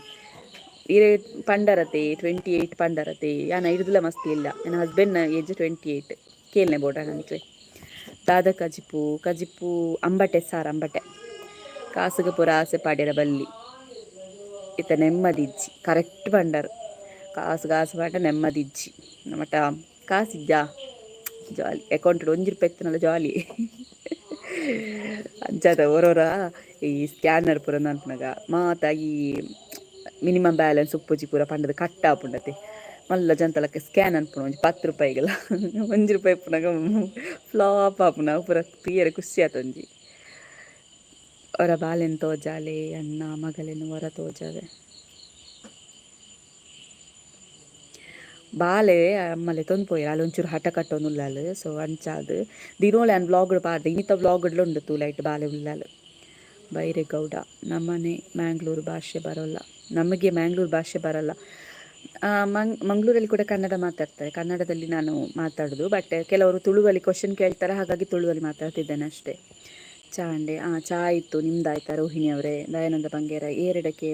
ಇರೇ ಪಂಡರತೆ 28 ಪಂಡರತೆ ಯಾನ ಹಿಡಿದಿಲ್ಲ ಮಸ್ತಿ ಇಲ್ಲ. ನನ್ನ ಹಸ್ಬೆಂಡ್ನ ಏಜ್ 28 ಕೇಳನೆ ಬೋಡ ನನಗೆ. ದಾದ ಕಜಿಪು ಅಂಬಟೆ ಸಾರು ಅಂಬಟೆ ಕಾಸುಗ ಪುರ ಆಸೆ ಪಾಡ್ಯರ ಬಲ್ಲಿ ಇತ್ತ ನೆಮ್ಮದಿಜ್ಜಿ ಕರೆಕ್ಟ್ ಪಂಡರು ಕಾಸುಗ ಆಸೆ ಪಾಡ ನೆಮ್ಮದಿಜ್ಜಿ ಮಟ ಕಾಸಿಜ್ಜಾ ಜಾಲಿ ಅಕೌಂಟ್ ₹1 ಎತ್ತನಲ್ಲ ಜಾಲಿ ಅಂಚಾದ ಓರೋರ ಈ ಸ್ಕ್ಯಾನರ್ ಪೂರ ನಂತನಾಗ ಮಾತ ಈ ಮಿನಿಮಮ್ ಬ್ಯಾಲೆನ್ಸ್ ಉಪ್ಪುಜಿ ಪೂರ ಪಂಡದ ಕಟ್ಟ ಆಪುಂಡತೆ ಮಲ್ಲ ಜಂತಲಕ್ಕೆ ಸ್ಕ್ಯಾನ್ ಅನ್ಪುಣ ಒಂಜಿ ₹10 ₹1 ಇಪ್ಪುನಾಗ ಫ್ಲಾಪ್ ಆಪುನ ಪೂರ ಕ್ಲಿಯರ್ ಖುಷಿ ಆತೊಂಜಿ. ಅವರ ಬಾಲೆನ್ ತೋಜಾಲೆ ಅಣ್ಣ ಮಗಲೇನು ಹೊರ ತೋಜಾವೆ ಬಾಲೆ ಅಮ್ಮಲೆ ತೊಂದು ಪೋಯಿ ಅಲ್ಲಿ ಒಂಚೂರು ಹಠ ಕಟ್ಟೋನುಲ್ಲಾಲು. ಸೊ ಅಂಚಾದು ದಿನೋಳೆ ಅನ್ ವ್ಲಾಗ್ಡ್ ಪಾಡ್ದೆ ಇನ್ನಿತ ವ್ಲಾಗ್ಡ್ಲು ಉಂಡು ತೂಲೈಟ್ ಬಾಲೆ ಉಲ್ಲಾಲು. ಬೈರೇಗೌಡ ನಮ್ಮನೆ ಮ್ಯಾಂಗ್ಳೂರು ಭಾಷೆ ಬರೋಲ್ಲ, ನಮಗೆ ಮ್ಯಾಂಗ್ಳೂರು ಭಾಷೆ ಬರೋಲ್ಲ. ಮಂಗಳೂರಲ್ಲಿ ಕೂಡ ಕನ್ನಡ ಮಾತಾಡ್ತಾರೆ, ಕನ್ನಡದಲ್ಲಿ ನಾನು ಮಾತಾಡೋದು. ಬಟ್ ಕೆಲವರು ತುಳುವಲ್ಲಿ ಕ್ವಶನ್ ಕೇಳ್ತಾರೆ, ಹಾಗಾಗಿ ತುಳುವಲ್ಲಿ ಮಾತಾಡ್ತಿದ್ದೇನೆ ಅಷ್ಟೇ. ಚಾ ಚಾ ಆಯಿತು, ನಿಮ್ದಾಯ್ತಾ ರೋಹಿಣಿ ಅವರೇ? ದಯಾನಂದ ಬಂಗೇರ ಏರಡಕ್ಕೆ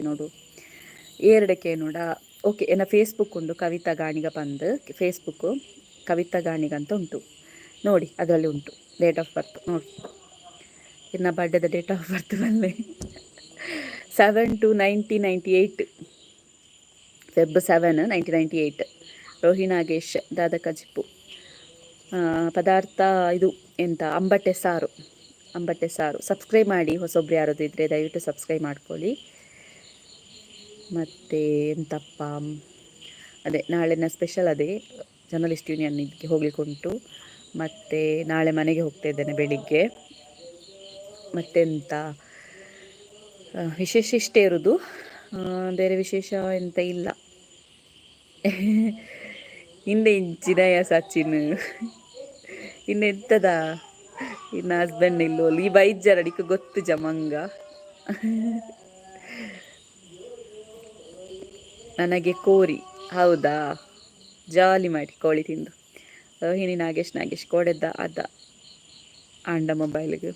ನೋಡ ಓಕೆ. ಎನ್ನ ಫೇಸ್ಬುಕ್ ಉಂಡು ಕವಿತಾ ಗಾಣಿಗ ಬಂದು ಫೇಸ್ಬುಕ್ಕು ಕವಿತಾ ಗಾಣಿಗ ಅಂತ ಉಂಟು ನೋಡಿ, ಅದರಲ್ಲಿ ಉಂಟು ಡೇಟ್ ಆಫ್ ಬರ್ತ್ ನೋಡಿ. ಇನ್ನ ಬರ್ಡೇದ ಡೇಟ್ ಆಫ್ ಬರ್ತ್ ಬಲ್ಲೆ 7/2/1998 Feb 7 1998. ರೋಹಿ ನಾಗೇಶ್ ದಾದ ಕಜಿಪ್ಪು. ಪದಾರ್ಥ ಇದು ಎಂತ ಅಂಬಟ್ಟೆ ಸಾರು. ಸಬ್ಸ್ಕ್ರೈಬ್ ಮಾಡಿ, ಹೊಸೊಬ್ರು ಯಾರಾದರೂ ಇದ್ದರೆ ದಯವಿಟ್ಟು ಸಬ್ಸ್ಕ್ರೈಬ್ ಮಾಡ್ಕೊಳ್ಳಿ. ಮತ್ತು ಎಂತಪ್ಪ, ಅದೇ ನಾಳೆನ ಸ್ಪೆಷಲ್ ಅದೇ ಜರ್ನಲಿಸ್ಟ್ ಯೂನಿಯನ್ ಇದಕ್ಕೆ ಹೋಗ್ಲಿಕ್ಕೆ ಉಂಟು. ಮತ್ತು ನಾಳೆ ಮನೆಗೆ ಹೋಗ್ತಾ ಇದ್ದೇನೆ ಬೆಳಿಗ್ಗೆ. ಮತ್ತೆಂತ ವಿಶೇಷ ಇಷ್ಟೇ ಇರೋದು, ಬೇರೆ ವಿಶೇಷ ಎಂತ ಇಲ್ಲ. ಹಿಂದೆ ಇಂಚಿನಯ ಸಚಿನ್ ಇನ್ನೆಂತದ ಇನ್ನು ಹಸ್ಬೆಂಡ್ ಇಲ್ಲೋ ಈ ಬೈಜರಡಿಗೆ ಗೊತ್ತು ಜಮಂಗ. ನನಗೆ ಕೋರಿ, ಹೌದಾ, ಜಾಲಿ ಮಾಡಿ ಕೋಳಿ ತಿಂದು. ರೋಹಿಣಿ ನಾಗೇಶ್ ಕೋಡೆದ್ದ ಅದ ಆಂಡ ಮೊಬೈಲ್ಗೆ.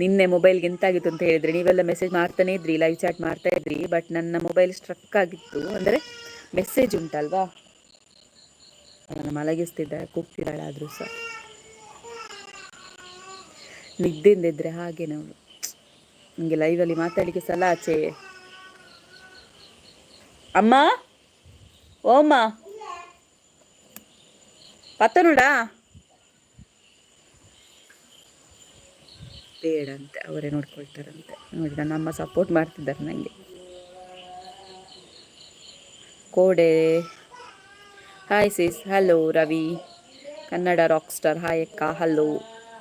ನಿನ್ನೆ ಮೊಬೈಲ್ಗೆ ಎಂತಾಗಿತ್ತು ಅಂತ ಹೇಳಿದರೆ, ನೀವೆಲ್ಲ ಮೆಸೇಜ್ ಮಾಡ್ತಾನೆ ಇದ್ರಿ, ಲೈವ್ ಚಾಟ್ ಮಾಡ್ತಾ ಇದ್ರಿ, ಬಟ್ ನನ್ನ ಮೊಬೈಲ್ ಸ್ಟ್ರಕ್ ಆಗಿತ್ತು. ಅಂದರೆ ಮೆಸೇಜ್ ಉಂಟಲ್ವಾ, ಅವನು ಮಲಗಿಸ್ತಿದ್ದ, ಕೂಗ್ತಿದ್ದಾಳೆ. ಆದರೂ ಸಹ ನಿದ್ದೆಂದಿದ್ರೆ ಹಾಗೆ ನಾವು ನಿಮಗೆ ಲೈವಲ್ಲಿ ಮಾತಾಡಲಿಕ್ಕೆ ಸಲ ಆಚೆ. ಅಮ್ಮ ಓಮ್ಮ ಪತ್ತನುಡಾ ಬೇಡಂತೆ, ಅವರೇ ನೋಡ್ಕೊಳ್ತಾರಂತೆ. ನೋಡಿ ನನ್ನ ಅಮ್ಮ ಸಪೋರ್ಟ್ ಮಾಡ್ತಿದ್ದಾರೆ ನನಗೆ. ಕೋಡೆ hi sis, hello Ravi Kannada rock star, hi ಅಕ್ಕ, hello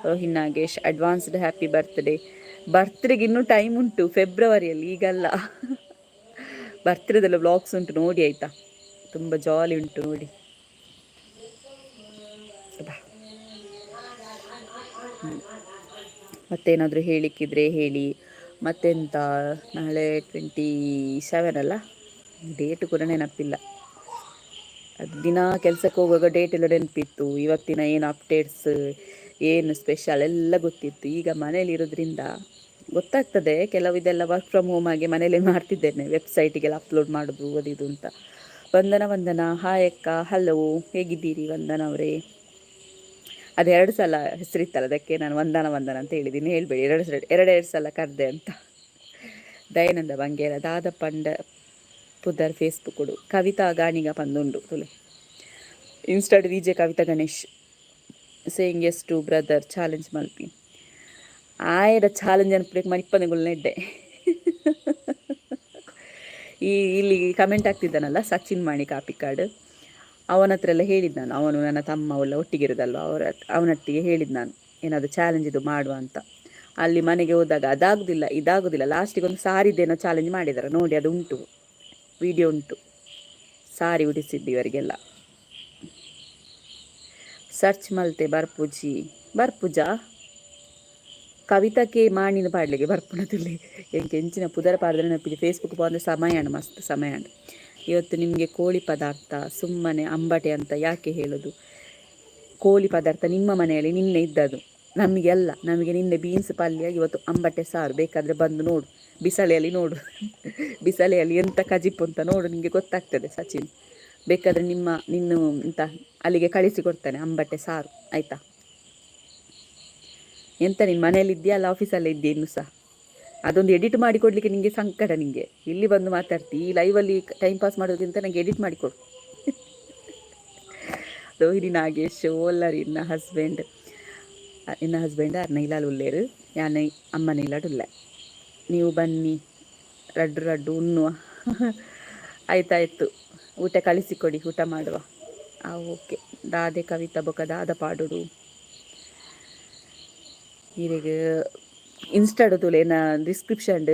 Rohin Nagesh, advanced happy ಬರ್ತ್ಡೇಗೆ ಇನ್ನೂ ಟೈಮ್ ಉಂಟು, ಫೆಬ್ರವರಿಯಲ್ಲಿ, ಈಗಲ್ಲ. ಬರ್ತ್ಡೇದೆಲ್ಲ ವ್ಲಾಗ್ಸ್ ಉಂಟು ನೋಡಿ ಆಯಿತಾ, ತುಂಬ ಜಾಲಿ ಉಂಟು ನೋಡಿ. ಮತ್ತೇನಾದರೂ ಹೇಳಿಕ್ಕಿದ್ರೆ ಹೇಳಿ. ಮತ್ತೆಂತ, ನಾಳೆ 27 ಅಲ್ಲ, ಡೇಟ್ ಕೂಡ ನೆನಪಿಲ್ಲ. ಅದು ದಿನ ಕೆಲಸಕ್ಕೆ ಹೋಗುವಾಗ ಡೇಟ್ ಎಲ್ಲ ನೆನಪಿತ್ತು. ಇವತ್ತಿನ ಏನು ಅಪ್ಡೇಟ್ಸ್, ಏನು ಸ್ಪೆಷಲ್ ಎಲ್ಲ ಗೊತ್ತಿತ್ತು. ಈಗ ಮನೇಲಿ ಇರೋದ್ರಿಂದ ಗೊತ್ತಾಗ್ತದೆ ಕೆಲವು, ಇದೆಲ್ಲ ವರ್ಕ್ ಫ್ರಮ್ ಹೋಮ್ ಆಗಿ ಮನೇಲಿ ಮಾಡ್ತಿದ್ದೇನೆ, ವೆಬ್ಸೈಟಿಗೆಲ್ಲ ಅಪ್ಲೋಡ್ ಮಾಡೋದು ಅದಿದು ಅಂತ. ವಂದನ ಹಾಯ್ ಅಕ್ಕ, ಹಲೋ, ಹೇಗಿದ್ದೀರಿ ವಂದನ ಅವರೇ? ಅದು 2 ಸಲ ಹೆಸರಿತ್ತಲ್ಲ, ಅದಕ್ಕೆ ನಾನು ವಂದನ ಅಂತ ಹೇಳಿದ್ದೀನಿ. ಹೇಳ್ಬೇಡಿ ಎರಡು ಸಲ ಕರೆದೆ ಅಂತ. ದಯಾನಂದ ಬಂಗೇರ ದಾದ ಪಂಡ ಪುದರ್ ಫೇಸ್ಬುಕ್ ಕೊಡು, ಕವಿತಾ ಗಾಣಿಗ ಪಂದುಂಡು ತುಲೆ, ಇನ್ಸ್ಟಾಡ್ VJ Kavitha Ganesh saying yes to brother challenge ಮಲ್ಪಿ. ಆಯರ ಚಾಲೆಂಜ್ ಅನ್ಪಬೇಕು ಮನಿಪ್ಪನೆಗಳು ನೆಡ್ಡೆ. ಇಲ್ಲಿ ಕಮೆಂಟ್ ಆಗ್ತಿದ್ದಾನಲ್ಲ ಸಚಿನ್ ಮಾಣಿ ಕಾಪಿಕಾಡು, ಅವನ ಹತ್ರ ಎಲ್ಲ ಹೇಳಿದ್ದು ನಾನು. ಅವನು ನನ್ನ ತಮ್ಮ ಎಲ್ಲ ಒಟ್ಟಿಗಿರೋದಲ್ವ, ಅವನೊಟ್ಟಿಗೆ ಹೇಳಿದ್ದು ನಾನು, ಏನಾದರೂ ಚಾಲೆಂಜ್ ಇದು ಮಾಡುವ ಅಂತ. ಅಲ್ಲಿ ಮನೆಗೆ ಹೋದಾಗ ಇದಾಗೋದಿಲ್ಲ. ಲಾಸ್ಟಿಗೆ ಒಂದು ಸಾರಿದ್ದೇನೋ ಚಾಲೆಂಜ್ ಮಾಡಿದ್ದಾರೆ ನೋಡಿ, ಅದು ಉಂಟು, ವಿಡಿಯೋ ಉಂಟು. ಸಾರಿ ಉಡಿಸಿದ್ದು ಇವರಿಗೆಲ್ಲ. ಸರ್ಚ್ ಮಲ್ತೆ ಬರ್ಪುಜಾ ಕವಿತಾಕ್ಕೆ ಮಾಣಿನ ಪಾಡ್ಲಿಗೆ ಬರ್ಪುಣದಲ್ಲಿ ಎಂಕೆ ಹೆಂಚಿನ ಪುದರ ಪಾಡ್ದರೆ ನೆನಪಿಗೆ ಫೇಸ್ಬುಕ್ ಬಂದರೆ ಸಮಯ ಮಸ್ತ್ ಸಮಯ. ಇವತ್ತು ನಿಮಗೆ ಕೋಳಿ ಪದಾರ್ಥ ಸುಮ್ಮನೆ ಅಂಬಟೆ ಅಂತ ಯಾಕೆ ಹೇಳೋದು? ಕೋಳಿ ಪದಾರ್ಥ ನಿಮ್ಮ ಮನೆಯಲ್ಲಿ ನಿನ್ನೆ ಇದ್ದದು, ನಮಗೆ ನಿನ್ನೆ ಬೀನ್ಸ್ ಪಲ್ಯ, ಇವತ್ತು ಅಂಬಟೆ ಸಾರು. ಬೇಕಾದರೆ ಬಂದು ನೋಡು, ಬಿಸಳೆಯಲ್ಲಿ ನೋಡು, ಬಿಸಳೆಯಲ್ಲಿ ಎಂತ ಕಜಿಪ್ಪು ಅಂತ ನೋಡು, ನಿಮಗೆ ಗೊತ್ತಾಗ್ತದೆ ಸಚಿನ್. ಬೇಕಾದರೆ ನಿನ್ನ ಅಂತ ಅಲ್ಲಿಗೆ ಕಳಿಸಿಕೊಡ್ತಾನೆ ಅಂಬಟೆ ಸಾರು, ಆಯಿತಾ? ಎಂತ ನೀನು ಮನೇಲಿ ಇದೆಯಾ ಅಲ್ಲ ಆಫೀಸಲ್ಲೇ ಇದೆಯಾ ಇನ್ನೂ ಸಹ? ಅದೊಂದು ಎಡಿಟ್ ಮಾಡಿಕೊಡ್ಲಿಕ್ಕೆ ನಿಮಗೆ ಸಂಕಟ. ನಿಮಗೆ ಇಲ್ಲಿ ಬಂದು ಮಾತಾಡ್ತಿ, ಈ ಲೈವಲ್ಲಿ ಟೈಮ್ ಪಾಸ್ ಮಾಡೋದಕ್ಕಿಂತ ನನಗೆ ಎಡಿಟ್ ಮಾಡಿಕೊಡು. ರೋಹಿಣಿ ನಾಗೇಶ್ ಓಲ್ಲರ್ ಇನ್ನ ಹಸ್ಬೆಂಡ್ ಅರ್ನ ಇಲಾಲು ಉಳ್ಳೇರು, ಯಾನ ಅಮ್ಮನ ಇಲ್ಲಾಡುಲ್ಲ. ನೀವು ಬನ್ನಿ ರಡ್ಡು ಉಣ್ಣುವ. ಆಯ್ತಾಯ್ತು, ಊಟ ಕಳಿಸಿಕೊಡಿ, ಊಟ ಮಾಡುವ. ಓಕೆ. ದಾದೆ ಕವಿತಾ ಬೊಕ ದಾದ ಪಾಡೋಡು ಹೀಗೆ ಇನ್ಸ್ಟಾಡು ತುಲೇನ ಡಿಸ್ಕ್ರಿಪ್ಷನ್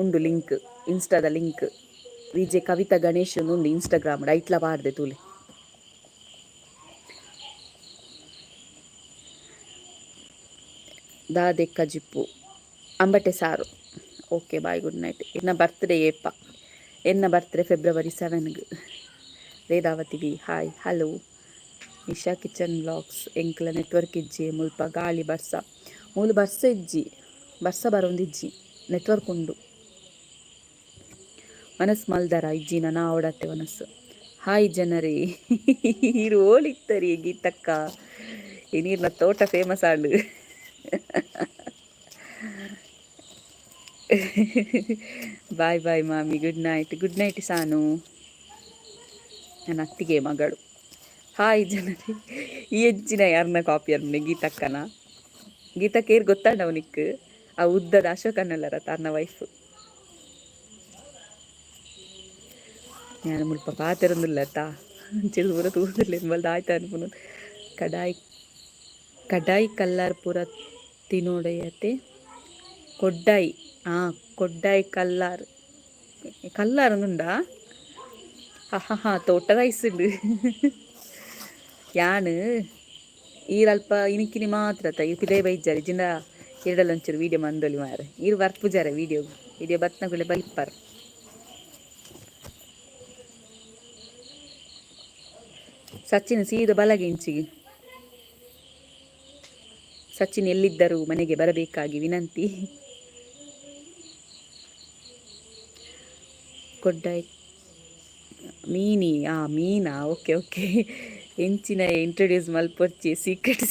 ಉಂಡು ಲಿಂಕ್, ಇನ್ಸ್ಟಾದ ಲಿಂಕ್. ವಿಜೆ ಕವಿತಾ ಗಣೇಶ್ ಉಂಡು ಇನ್ಸ್ಟಾಗ್ರಾಮ್ ಐಟ್ಲ ಪಾಡ್ದೆ ತುಲೆ. ದಾದೆ ಕಜಿಪ್ಪು ಅಂಬಟೆ ಸಾರು. Okay, bye, good night. ಎನ್ನ birthday February 7 Vedavathi B hi hello. Nisha kitchen vlogs ಎಂಕ್ಲ ನೆಟ್ವರ್ಕ್ ಇಜ್ಜಿ ಮುಲ್ಪ ಗಾಳಿ ಮೂಲು ಇಜ್ಜಿ ಬರೋಂದಿಜ್ಜಿ ನೆಟ್ವರ್ಕ್ ಉಂಡು. ಮನಸ್ಸು ಮಲ್ದಾರ ಇಜ್ಜಿನ ನಾ ಓಡತ್ತೆ ಮನಸ್ಸು. ಹಾಯ್ ಜನರೇ, ಇರು ಓಲಿತ್ತರಿ ಗೀತಕ್ಕ, ಈ ನೀರಿನ ತೋಟ ಫೇಮಸ್ ಆಂಡು. ಬಾಯ್ ಮಾಮಿ, ಗುಡ್ ನೈಟ್ ಸಾನು, ನನ್ನ ಅತ್ತಿಗೆ ಮಗಳು. ಹಾಯ್ ಜನರೇ, ಈ ಹೆಚ್ಚಿನ ಯಾರನ್ನ ಕಾಪಿ ಅನ್ನೆ ಗೀತಕ್ಕೇರು ಗೊತ್ತಾಂಡ ಅವನಿಕ್, ಆ ಉದ್ದದ ಅಶೋಕ್ ಅನ್ನಲ್ಲರ ತನ್ನ ವೈಫ್. ഞാൻ മുಲ್ಪ പാത്തിരുന്നില്ലട്ടാ ചെറു പൂര തൂന്നില്ല ಎಂಬಲ್ದು ಆಯ್ತು ಅನ್ಕೊಂಡು ಕಡಾಯಿ ಕಡಾಯಿ ಕಲ್ಲಾರ್ ಪೂರ ತಿನ್ನೋಡೆಯತೆ ಕೊಡ್ಡಾಯಿ ಕೊಡ್ಡಾಯಿ ಕಲ್ಲಾರ್ ಕಲ್ಲಾರೊಂದುಂಡಾ ತೋಟ ರೈಸ್ ഉണ്ട് ಯಾನು ಈರಲ್ಪ ಇನಿಕಿನಿ ಮಾತ್ರ ಪಿದೇ ಬೈಜಾರಿ ಜಿಂದ ಎರಡಲ್ಲೊಂಚೂರು ವೀಡಿಯೋ ಮಂದೊಲಿ ಮಾರ ಈರು ಬರ್ಪುಜಾರ ವಿಡಿಯೋ ಬತ್ನಗುಳೆ ಬಲಿಪ್ಪಾರ ಸಚಿನ್ ಸೀದ ಬಲಗೆಂಚಿಗೆ ಸಚಿನ್ ಎಲ್ಲಿದ್ದರೂ ಮನೆಗೆ ಬರಬೇಕಾಗಿ ವಿನಂತಿ. ಕೊಡ್ಡಾಯಿ ಮೀನಾ ಓಕೆ ಎಂಚಿನ ಇಂಟ್ರೊಡ್ಯೂಸ್ ಮಲ್ಪೊರ್ಚಿ ಸೀಕ್ರೆಟ್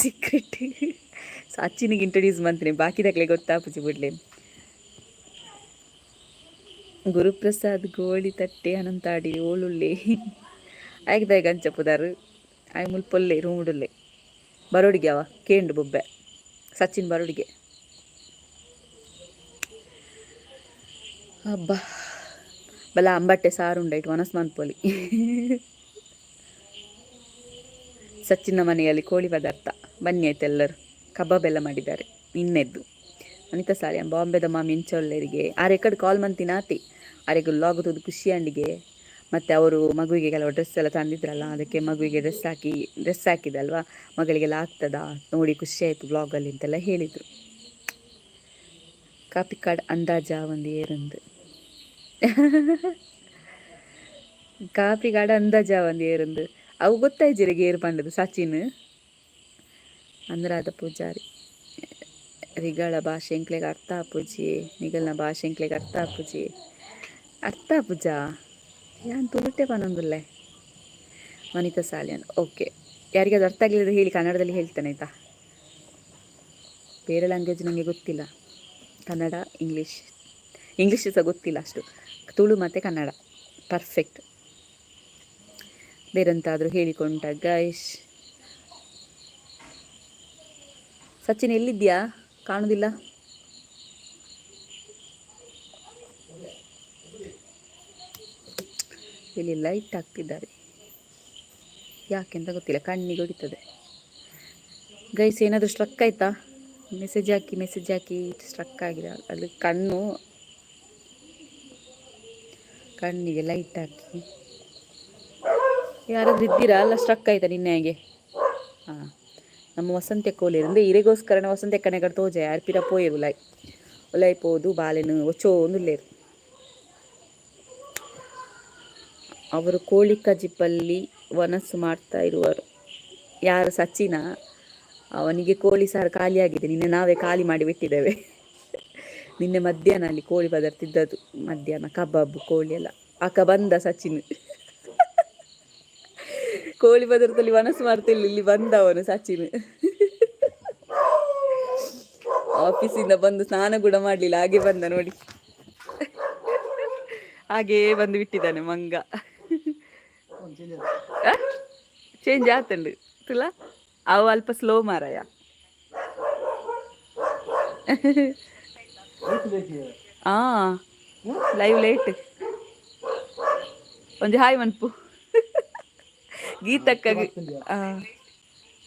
ಸಚಿನಿಗೆ ಇಂಟ್ರೊಡ್ಯೂಸ್ ಮಂತ್ರಿ ಬಾಕಿದಾಗಲೇ ಗೊತ್ತಾಪುಜಿ ಬಿಡ್ಲೆ. ಗುರುಪ್ರಸಾದ್ ಗೋಳಿ ತಟ್ಟೆ ಅನಂತಾಡಿ ಓಳುಳ್ಳೆ ಆಯ್ಗದಾಯ ಗಂಚಪುದಾರು ಆಯ್ ಮುಲ್ಪೊಲ್ಲೆ ರೂಡುಲ್ಲೆ ಬರೋಡಿಗೆ ಅವ ಕೇಂಡು ಬೊಬ್ಬೆ ಸಚಿನ್ ಬರೋಡಿಗೆ ಹಬ್ಬ ಬಲ ಅಂಬಟ್ಟೆ ಸಾರು ಉಂಡಾಯ್ತು ಮನಸ್ ಮನ್ಪೊಲಿ. ಸಚಿನ್ನ ಮನೆಯಲ್ಲಿ ಕೋಳಿ ಪದಾರ್ಥ ಬನ್ನಿ ಆಯ್ತು ಎಲ್ಲರೂ ಕಬಾಬ್ ಎಲ್ಲ ಮಾಡಿದ್ದಾರೆ ನಿನ್ನೆದ್ದು ಅನಿತಾ ಸಾರಿ ಬಾಂಬೆದ ಮಾಮಿ ಇಂಚೊಲ್ಲೆರಿಗೆ ಆರೆಕಡೆ ಕಾಲ್ ಮಂತಿನಾತಿ ಆರೆಗೆ ಲಾಗುತ್ತದೆ ಖುಷಿ ಅಂಡಿಗೆ ಮತ್ತು ಅವರು ಮಗುವಿಗೆ ಕೆಲವು ಡ್ರೆಸ್ ಎಲ್ಲ ತಂದಿದ್ರಲ್ಲ ಅದಕ್ಕೆ ಮಗುವಿಗೆ ಡ್ರೆಸ್ ಹಾಕಿದಲ್ವಾ ಮಗಳಿಗೆಲ್ಲ ಆಗ್ತದಾ ನೋಡಿ ಖುಷಿ ಆಯಿತು ಬ್ಲಾಗಲ್ಲಿ ಅಂತೆಲ್ಲ ಹೇಳಿದರು. ಕಾಪಿ ಕಾರ್ಡ್ ಅಂದಾಜ ಒಂದು ಏರಂದು ಕಾಪಿ ಕಾರ್ಡ್ ಅಂದಾಜ ಒಂದು ಏರಂದು ಅವು ಗೊತ್ತಾಯ್ಜಿರಿಗೆ ಏರು ಪಂಡದು ಸಚಿನ್ ಅಂದ್ರಾದ ಪೂಜಾರಿ ರಿಗಳ ಭಾಷೆ ಎಂಕ್ಲೆಗೆ ಅರ್ಥ ಆಪುಜಿ ನಿಗಲ್ನ ಭಾಷೆ ಎಂಕ್ಲೆಗೆ ಅರ್ಥ ಆಪುಜಿ ಅರ್ಥ ಆಪುಜಾ ಯಾನ್ ತುಳುಟೆ ಪನೊಂದುಲ್ಲೆ ವನಿತಾ ಸಾಲಿಯನ್ ಓಕೆ ಯಾರಿಗಾದ್ರು ಅರ್ಥ ಆಗಲಿಲ್ಲ ಹೇಳಿ ಕನ್ನಡದಲ್ಲಿ ಹೇಳ್ತೇನೆ ಆಯಿತಾ. ಬೇರೆ ಲ್ಯಾಂಗ್ವೇಜ್ ನನಗೆ ಗೊತ್ತಿಲ್ಲ ಕನ್ನಡ ಇಂಗ್ಲೀಷ್ ಸಹ ಗೊತ್ತಿಲ್ಲ ಅಷ್ಟು ತುಳು ಮತ್ತು ಕನ್ನಡ ಪರ್ಫೆಕ್ಟ್. ಬೇರೆಂತಾದರೂ ಹೇಳಿಕೊಂಡ ಗೈಶ್. ಸಚಿನ್ ಎಲ್ಲಿದ್ಯಾ ಕಾಣುವುದಿಲ್ಲ. ಇಲ್ಲಿ ಲೈಟ್ ಹಾಕ್ತಿದ್ದಾರೆ ಯಾಕೆಂತ ಗೊತ್ತಿಲ್ಲ ಕಣ್ಣಿಗೆ ಹೊಡಿತದೆ. ಗೈಸ್ ಏನಾದರೂ ಸ್ಟ್ರಕ್ ಆಯ್ತಾ ಮೆಸೇಜ್ ಹಾಕಿ ಸ್ಟ್ರಕ್ ಆಗಿದೆ ಅದು ಕಣ್ಣಿಗೆ ಲೈಟ್ ಹಾಕಿ ಯಾರಾದ್ರೂ ಇದ್ದೀರಾ ಅಲ್ಲ ಸ್ಟ್ರಕ್ ಆಯ್ತಾ ನಿನ್ನೆಗೆ. ನಮ್ಮ ವಸಂತ ಕೋಲಿ ಅಂದರೆ ಇರೆಗೋಸ್ಕರ ವಸಂತ ಕನೆಗಡ ತೋಜ ಯಾರು ಪಿರ ಪೋಯರು ಉಲಾಯ್ ಪೋದು ಬಾಲೆನು ಒಚ್ಚೋ ಒಂದುಲ್ಲೇರು ಅವರು ಕೋಳಿ ಕಜಿಪ್ಪಲ್ಲಿ ವನಸ್ಸು ಮಾಡ್ತಾ ಇರುವರು. ಯಾರು ಸಚಿನ ಅವನಿಗೆ ಕೋಳಿ ಸಾರು ಖಾಲಿಯಾಗಿದೆ ನಿನ್ನೆ ನಾವೇ ಖಾಲಿ ಮಾಡಿ ಬಿಟ್ಟಿದ್ದೇವೆ. ನಿನ್ನೆ ಮಧ್ಯಾಹ್ನ ಅಲ್ಲಿ ಕೋಳಿ ಪದಾರ್ಥ ಇದ್ದದ್ದು ಮಧ್ಯಾಹ್ನ ಕಬಾಬು ಕೋಳಿ ಎಲ್ಲ ಬಂದ ಸಚಿನ್ ಕೋಳಿ ಪದಾರ್ಥದಲ್ಲಿ ಮನಸ್ಸು ಮಾಡ್ತಿಲ್ಲ ಇಲ್ಲಿ ಬಂದ ಅವನು ಸಚಿನ್ ಆಫೀಸಿಂದ ಬಂದು ಸ್ನಾನ ಕೂಡ ಮಾಡಲಿಲ್ಲ ಹಾಗೆ ಬಂದ ನೋಡಿ ಹಾಗೇ ಬಂದು ಬಿಟ್ಟಿದ್ದಾನೆ ಮಂಗ. ಚೇಂಜ್ ಆತಂಡು ತುಲ ಅವು ಅಲ್ಪ ಸ್ಲೋ ಮಾರಾಯ. ಲೈವ್ ಲೇಟ್ ಒಂದು ಹಾಯ್ ಮನ್ಪು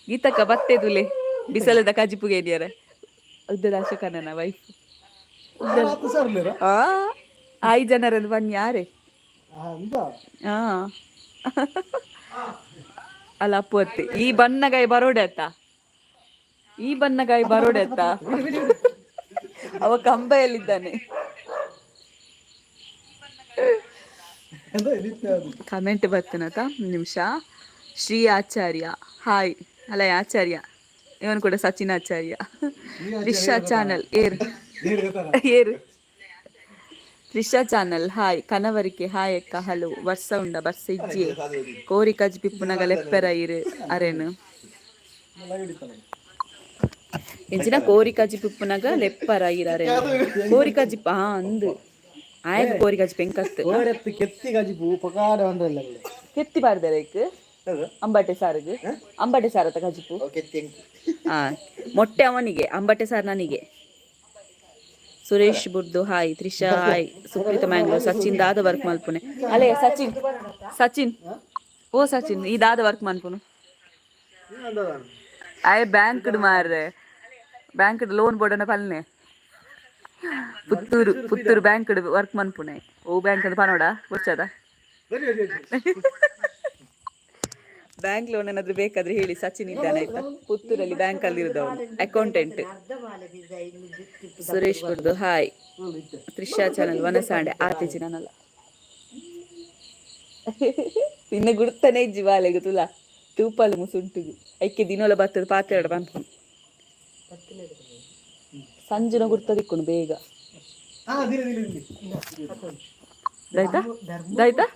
ಗೀತಕ್ಕ ಬತ್ತೆ ತುಲೆ ಬಿಸಲದ ಕಜಿಪುಗೆ ಇದೆಯಾರ ಉದ್ದದ ಅಶೋಕನ ವೈಫ್ 5 ಜನರದ್ದು ಬನ್ನಿ ಯಾರೇ ಅಲ್ಲ ಅಪ್ಪು ಅತ್ತೆ ಈ ಬನ್ನಗಾಯಿ ಬರೋಡೆ ಅತ್ತ ಅವ ಕಂಬೆಯಲ್ಲಿದ್ದಾನೆ. ಕಮೆಂಟ್ ಬರ್ತನತ ನಿಮಿಷ. ಶ್ರೀ ಆಚಾರ್ಯ ಹಾಯ್ ಅಲ್ಲ ಆಚಾರ್ಯ ಇವನು ಕೂಡ ಸಚಿನ್ ಆಚಾರ್ಯ. ರಿಷಾ ಚಾನಲ್ ಏರು ರಿಷಾ ಚಾನಲ್ ಹಾಯ್ ಕನವರಿಕೆ ಹಾಯ್ ಅಕ್ಕ ಹಲೋ ವರ್ಷ ಉಂಡ ಬರ್ಸ ಇಜ್ಜಿ ಕೋರಿ ಕಜ್ ಪಿಪ್ಪುನಗ ಲೆಪ್ಪೆರ ಇರು ಅರೇನು ಎಂಚಿನ ಕೋರಿ ಕಜಿ ಪಿಪ್ಪುನಗ ಲೆಪ್ಪರ ಇರರೆ ಕೋರಿ ಕಜಿಪ್ಪ ಅಂದು ಆಯ್ತು ಕೋರಿ ಕಜಿ ಪೆಂಕತ್ತು ಕೆತ್ತಿ ಬಾರ್ದಾರ ಅಂಬಟೆ ಸಾರತ ಕಜಿಪು ಮೊಟ್ಟೆ ಅವನಿಗೆ ಅಂಬಟೆ ಸಾರು ನನಗೆ ಸುರೇಶ್ ಬುರ್ದು ಹಾಯ್, ತ್ರಿಷಾ ಹಾಯ್, ಸುಪ್ರೀತ ಮ್ಯಾಂಗ್ಳೂರ್, ಸಚಿನ್ ದಾದ ವರ್ಕ್ ಮಲ್ಪುನೆ ಅಲೆ ಸಚಿನ್ ಸಚಿನ್ ಓ ಸಚಿನ್ ಈ ದಾದ ವರ್ಕ್ ಮಲ್ಪುನು ಆಯ್ ಬ್ಯಾಂಕ್ ಮಾರ್ರೆ ಬ್ಯಾಂಕ್ ಲೋನ್ ಬೋರ್ಡನ ಪಲ್ನೆ ಪುತ್ತೂರು ಬ್ಯಾಂಕ್ ವರ್ಕ್ ಮನ್ಪುನೆ ಓ ಬ್ಯಾಂಕ್ ಅಂತ ಪನೋಡ ಗೊತ್ತದ ಬ್ಯಾಂಕ್ ಲೋನ್ ಏನಾದ್ರು ಬೇಕಾದ್ರೆ ಹೇಳಿ, ಸಚಿನ್ ಇದ್ದಾನೆ ಆಯ್ತಾ, ಪುತ್ತೂರಲ್ಲಿ ಬ್ಯಾಂಕ್ ಅಲ್ಲಿ ಇರೋದವನು ಅಕೌಂಟೆಂಟ್. ಸುರೇಶ್ ಬರ್ದು ಹಾಯ್, ತ್ರಿಷಾ ಚಾನಲ್ ವನಸಾಂಡೆ ಆರ್ತಿಜಿ ನಾನಲ್ಲ ನಿನ್ನೆ ಗುಡ್ತಾನೆ ಇಜ್ಜಿ ಬಾಲೆಗೆ ತುಲಾ ತೂಪಲ್ ಮುಸುಂಟುಗು ಐಕೆ ದಿನೋಲ ಬರ್ತದ ಪಾತ್ರೆ ಬಂತು ಸಂಜುನ ಗುರ್ತದಿಕ್ಕುನು ಬೇಗ ದಾಯ್ತಾ ದಾಯ್ತಾ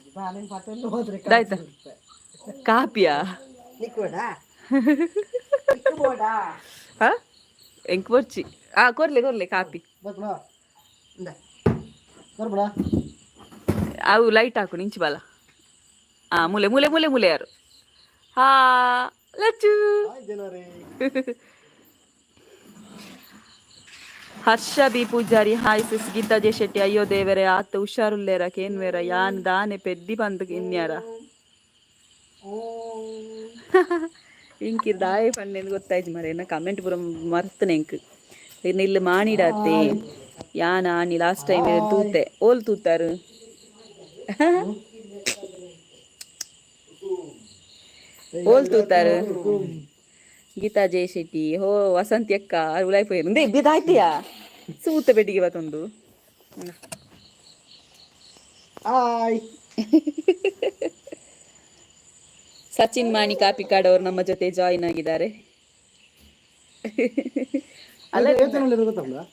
ದಾಯ್ತಾ ಕಾಪಿಯಾ ಎಂಕ್ ಬರ್ಚಿ ಕೊರ್ಲೆ ಕಾಪಿ ಅವು ಲೈಟ್ ಹಾಕು ನಿಂಚು ಬಾಲ ಮುಲೆ ಮುಲೆ ಮುಲೆ ಮುಲೆ ಯಾರು ಹಾ Lachchu Harsha B Poojary hi sis Geetha J Shetty ಅಯ್ಯೋ ದೇವರೇ ಆತ ಹುಷಾರುಲ್ಲೇರ ಕೇನ್ವೇರ ಯಾನ್ ದಾನೆ ಪೆದ್ದಿ ಬಂದು ಇನ್ಯಾರ ಇಂಕಿರ್ ದಾಯ ಪಂಡೆಂದು ಗೊತ್ತಾಯ್ತು ಮರ ಏನ ಕಮೆಂಟ್ ಪೂರ ಮರ್ತನೆ ಇಂಕ್ ಇಲ್ಲಿ ಮಾಣಿಡಾತೆ ಯಾನ ಆನಿ ಲಾಸ್ಟ್ ಟೈಮ್ ತೂತೆ ಓಲ್ ತೂತಾರು ಓಲ್ ತೂತಾರು ಗೀತಾ ಜೆ ಶೆಟ್ಟಿ ಹೋ ವಸಂತಿ ಅಕ್ಕ ಉಳಾಯ್ಪೋಯ್ರು ಅಂದೇ ಬಿದ್ದಾಯ್ತಿಯಾ ಸೂತ ಬೆಟ್ಟಿಗೆ ಬತ್ತೊಂದು ಸಚಿನ್ ಮಾಣಿ ಕಾಪಿಕಾಡ್ ಅವರು ನಮ್ಮ ಜೊತೆ ಜಾಯಿನ್ ಆಗಿದ್ದಾರೆ.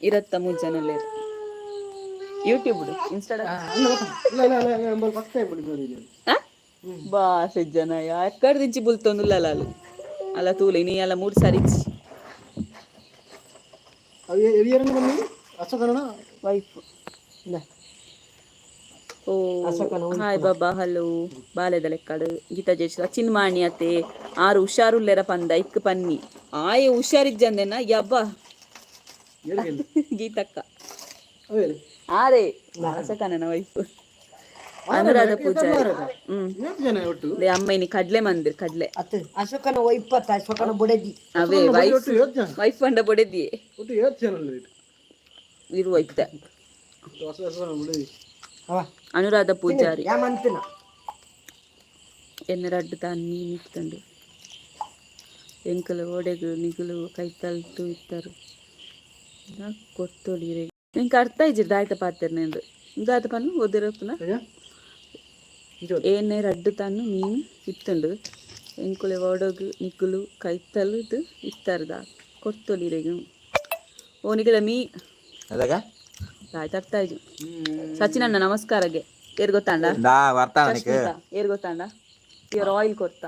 ಇರತ್ತ ಮುಂಜಾನಲ್ಲಿ ಯೂಟ್ಯೂಬ್ ಬಾ ಸಜ್ಜನ ಯಾಕಡೆ ದಿಂಚಿ ಬುಲ್ತೊಂದುಲ್ಲ ಅಲ್ಲ ಅಲ್ಲ ತೂಲೆ ನೀ ಎಲ್ಲ 3 ಸಾರಿ ವೈಫ್ ಓ ಹಾಯ್ ಬಾಬಾ ಹಲೋ ಬಾಲೆದ ಲೆಕ್ಕಡು ಗೀತಾ ಜೇಶ್ ಸಚಿನ್ ಮಾಣಿ ಅತ್ತೆ ಆರು ಹುಷಾರುಲ್ಲೆರ ಪಂದ ಇಕ್ ಪನ್ನಿ ಆಯೆ ಹುಷಾರಿಜ್ಜಂದೆನ ಯಬ್ಬ ಗೀತಕ್ಕ ಆರೇ ಅಸಕನನ ವೈಫ್ ಅನುರಾಧ ಪೂಜಾರಿ ಅಮ್ಮನಿ ಕಡ್ಲೆ ಮಂದಿರ್ ಕಡ್ಲೆ ಅಶೋಕನ ಇಪ್ಪತ್ತು ಅಶೋಕನ ಬೊಡೆದಿ ಅವೇ ವೈಫ್ ಅಂಡ ಬೊಡೆದಿ ಇರುವ ಇತ್ತ ಅನುರಾಧ ಪೂಜಾರಿ ಎನ್ನರಡ್ಡು ತಾನು ನಿಂತಂಡು ಎಂಕಲು ಒಡೆಗು ನಿಗುಲು ಕೈತಲ್ತು ಇತ್ತರು ಕೊತ್ತೊಳಿರೆ ನಿಂಗೆ ಅರ್ಥ ಇಜ್ಜಿರ್ ದಾಯ್ತ ಪಾತ್ರೆನೆಂದು ದಾಯ್ತ ಪನ್ನು ಓದಿರಪ್ಪನ ಏನೇ ರಡ್ಡು ತಾನು ಮೀನು ಇತ್ತಂಡು ಎಂಕುಲೆ ಒಡಗು ನಿಗುಲು ಕೈತಲ್ದು ಇತ್ತರ್ದ ಕೊತ್ತೊಳಿರೆಗು ಓ ನಿಗಲ ಮೀ ಅರ್ಥ ಆಯ್ತು ಸಚಿನ್ ಅಣ್ಣ ನಮಸ್ಕಾರಗೆ ಏರ್ ಗೊತ್ತಾಂಡ ಏರ್ ಗೊತ್ತಾಂಡ ಇವ್ರ ಆಯಿಲ್ ಕೊಡ್ತಾ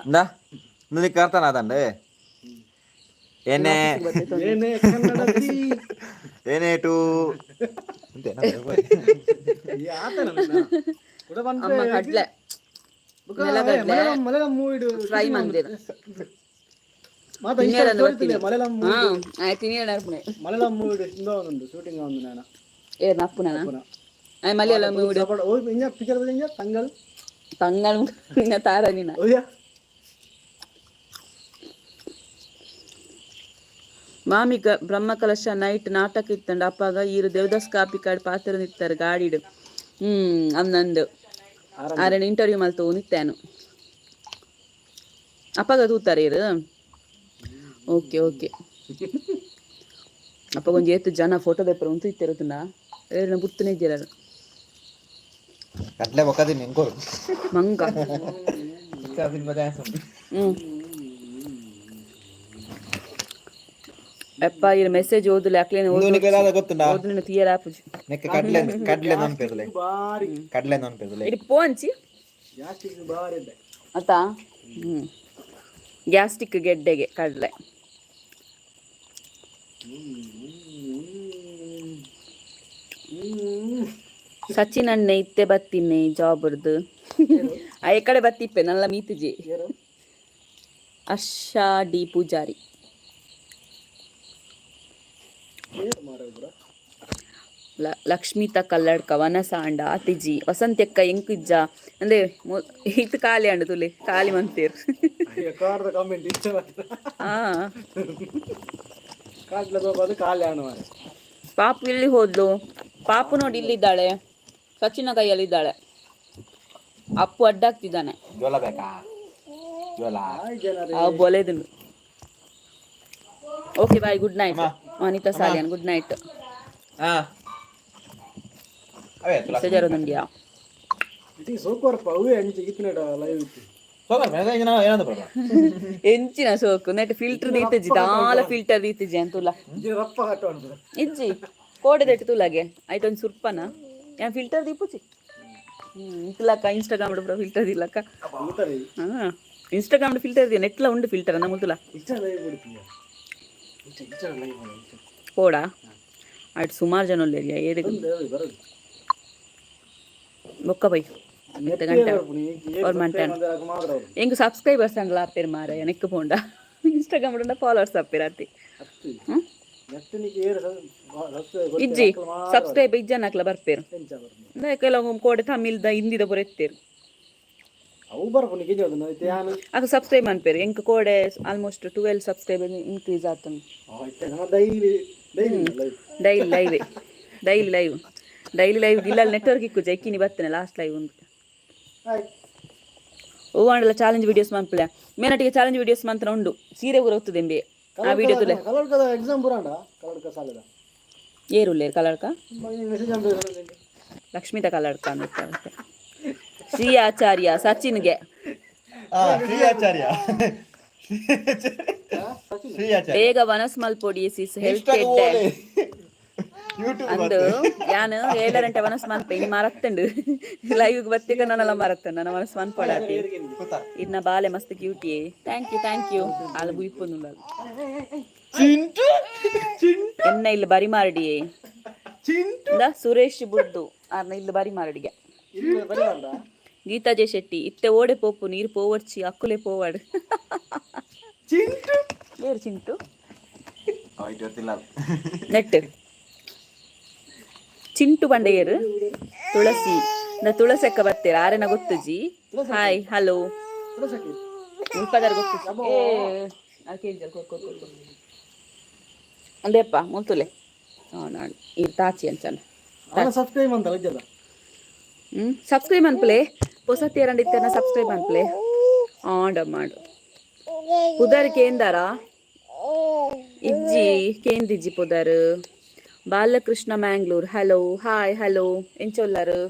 ಅಮ್ಮ ಕಡ್ಲೆ ಫ್ರೈ ಮಂದಿರ ಮಾಮಿ ಬ್ರಹ್ಮಕಲಶ ನೈಟ್ ನಾಟಕ ಇತ್ತಂಡ ಅಪ್ಪಾಗ ಈರು ದೇವದಾಸ್ ಕಾಪಿ ಕಾರ್ಡ್ ಪಾತ್ರ ನಿತ್ತಾರೆ ಗಾಡಿಡು ಅಂದಂದು ಆರಣ್ಣ ಇಂಟರ್ವ್ಯೂ ಮಲ್ತು ನಿತ್ತಾನು ಅಪ್ಪಾಗ ತೂತಾರೆ ಇರು ಓಕೆ ಓಕೆ ಅಪ್ಪ ಕೊಂಚ ಏತು ಜನ ಫೋಟೋ ದೆಪ್ಪರ ಉಂಟು ಇತ್ತಿರುತ್ತಂಡ ಏನ ಬುತ್ತನೇ ಇದ್ದೀರ ಮಂಗ ಅಪ್ಪ ಈ ಮೆಸೇಜ್ ಓದಲೆ ಅಕ್ಲೇನ ಓದಲಿನ ತೀಯರ ಆಪುಜಿ ಇಡಿ ಪೋಂಚಿ ಅತ್ತ ಗ್ಯಾಸ್ಟಿಕ್ ಗೆಡ್ಡೆಗೆ ಕಡಲೆ ಸಚಿನ್ ಅಣ್ಣ ಇತ್ತೆ ಬತ್ತಿನ್ನೆ ಜಾಬ್ರದು ಆ ಕಡೆ ಬತ್ತಿಪ್ಪೆ ನಲ್ಲ ಮೀತುಜಿ ಅರ್ಷಾ ಡಿ ಪೂಜಾರಿ ಲಕ್ಷ್ಮೀತ ಕಲ್ಲಡ್ಕ ವನಸಾಂಡ ಅತಿಜಿ ವಸಂತಕ್ಕ ಎಂಕಿಜ್ಜ ಅಂದ್ರೆ ಇದು ಖಾಲಿ ಅಂಡು ತುಲೆ ಖಾಲಿ ಮಂತೇರು ಹಾ ಪಾಪು ಇಲ್ಲಿ ಹೋದ್ಲು. ಪಾಪು ನೋಡಿ ಇಲ್ಲಿದ್ದಾಳೆ, ಸಚಿನ ಕೈಯಲ್ಲಿದ್ದಾಳೆ. ಅಪ್ಪು ಅಡ್ಡಾಗ್ತಿದ್ದಾನೆ. ಬೊಲೆದುಂಡು. Okay bye, good night Anitha Saliyan, good night. ಸಜಾರದುಂಡಿಯಾ ಎಂಚಿನ ಸೋಕು ನೆಟ್ ಫಿಲ್ಟರ್ ದೀತಜಿ ದಾಲ ಫಿಲ್ಟರ್ ದೀತಜಿ ಅಂತುಲ ಇಜ್ಜಿ ಕೋಡೆ ದೆಟ್ಟು ತುಲಾಗೆ ಆಯ್ತು ಸುರ್ಪನ ಏನ್ ಫಿಲ್ಟರ್ ದೀಪುಜಿ ಇತ್ಲಕ್ಕ ಇನ್ಸ್ಟಾಗ್ರಾಮ್ ಫಿಲ್ಟರ್ ದಿಲ್ಲಕ್ಕ ಹಾ ಇನ್ಸ್ಟಾಗ್ರಾಮ್ ಫಿಲ್ಟರ್ ದಿಯ ನೆಟ್ಲ ಉಂಡು ಫಿಲ್ಟರ್ ಅನ್ನ ಮುಲ್ತುಲ ಕೋಡ ಆಯ್ತು ಸುಮಾರು ಜನ ಉಳ್ಳೇರಿಯ ಏದೆ ಬೊಕ್ಕ ಬೈ और मंटन ಎಂಗ್ ಸಬ್ಸ್ಕ್ರೈಬರ್ಸ್ ಅಂಗ್ಲ ಆಪೇರ್ ಮಾರೆ ನೆಕ್ ಪೋಂಡ ಇನ್ಸ್ಟಾಗ್ರಾಮ್ ಉಂಡ ಫಾಲೋವರ್ಸ್ ಆಪೇರ್ ಅತ್ತಿ ಇಜ್ಜಿ ಸಬ್ಸ್ಕ್ರೈಬ್ ಇಜ್ಜನಕ್ಲ ಬರ್ಪೇರು ಕೆಲವು ಕೋಡೆ ತಮಿಳ್ದ ಹಿಂದಿದ ಪೂರ ಎತ್ತೇರು ಅದು ಸಬ್ಸ್ಕ್ರೈಬ್ ಅನ್ಪೇರು ಎಂಕ್ ಕೋಡೆ ಆಲ್ಮೋಸ್ಟ್ 12 ಸಬ್ಸ್ಕ್ರೈಬ್ ಇನ್ಕ್ರೀಸ್ ಆತನು ಡೈಲಿ ಲೈವ್ ಗಿಲ್ಲಲ್ಲಿ ನೆಟ್ವರ್ಕ್ ಇಕ್ಕು ಜೈಕಿನಿ ಬರ್ತೇನೆ ಲಾಸ್ಟ್ ಲೈವ್ ಒಂದು ಓವಾಂಡಲ ಚಾಲೆಂಜ್ ವಿಡಿಯೋಸ್ ಮನ್ಪಲೆ ಮೇನಟಿಗೆ ಚಾಲೆಂಜ್ ವಿಡಿಯೋಸ್ ಮಂತ್ರ ಉಂಡು ಸೀರೆ ಊರ ಹೊತ್ತದೆ ಎಂಬೆ ಆ ವಿಡಿಯೋ ತುಲೆ ಏರುಲ್ಲೇರು ಕಲಡ್ಕ ಲಕ್ಷ್ಮೀತ ಕಲಡ್ಕ ಅಂತ ಶ್ರೀ ಆಚಾರ್ಯ ಸಚಿನ್ಗೆ ಬೇಗ ವನಸ್ ಮಲ್ಪೊಡಿ ಸಿಸ್ ಹೆಲ್ತ್ ಅಂದು ಯಾನು 7 ಗಂಟೆ ಮನಸ್ಸು ಮನ್ಪೆ ಇನ್ನು ಮರತ್ತಂಡು ಲೈವ್ ಬತ್ತಿಕ ನನ್ನೆಲ್ಲ ಮರತ್ತಂಡು ನನ್ನ ಮನಸ್ಸು ಮನ್ಪಡಾತಿ ಇನ್ನ ಬಾಲೆ ಮಸ್ತ್ ಕ್ಯೂಟಿ ಥ್ಯಾಂಕ್ ಯು ಅಲ್ಲ ಬುಯ್ಪೊಂದು ಎನ್ನ ಇಲ್ಲಿ ಬರಿ ಮಾರಡಿ ಸುರೇಶ್ ಬುಡ್ದು ಆರ್ನ ಇಲ್ಲಿ ಬರಿ ಮಾರಡಿಗೆ ಗೀತಾ ಜೆ ಶೆಟ್ಟಿ ಇತ್ತೆ ಓಡೆ ಪೋಪು ನೀರು ಪೋವಡ್ಚಿ ಅಕ್ಕುಲೆ ಪೋವಾಡು ಬೇರು ಚಿಂಟು ನೆಟ್ ಚಿಂಟು ಬಂಡೆಯರು ತುಳಸಿ ತುಳಸಕ್ಕ ಬರ್ತೀರ ಆರೆನ ಗೊತ್ತುಜಿ ಹಾಯ್ ಹಲೋ ಮುಲ್ಪದಾರ ಗೊತ್ತು ಅಂದೇಪ್ಪ ಮುಲ್ತುಲೆ ನಾನು ಈ ತಾಚಿ ಅಂಚನ ಸಬ್ಸ್ಕ್ರೈಬ್ ಅನ್ಪ್ಲೆ ಹೊಸತಿ ಎರಡಿತ್ತನ ಸಬ್ಸ್ಕ್ರೈಬ್ ಅನ್ಪ್ಲೆ ಆಂಡ ಮಾಡು ಪುದರ್ ಕೇಂದಾರ ಇಜ್ಜಿ ಕೇಂದಿಜ್ಜಿ ಪುದರ್ Balakrishna Mangalore hello hi hello ಎಂಚೊಲ್ಲರು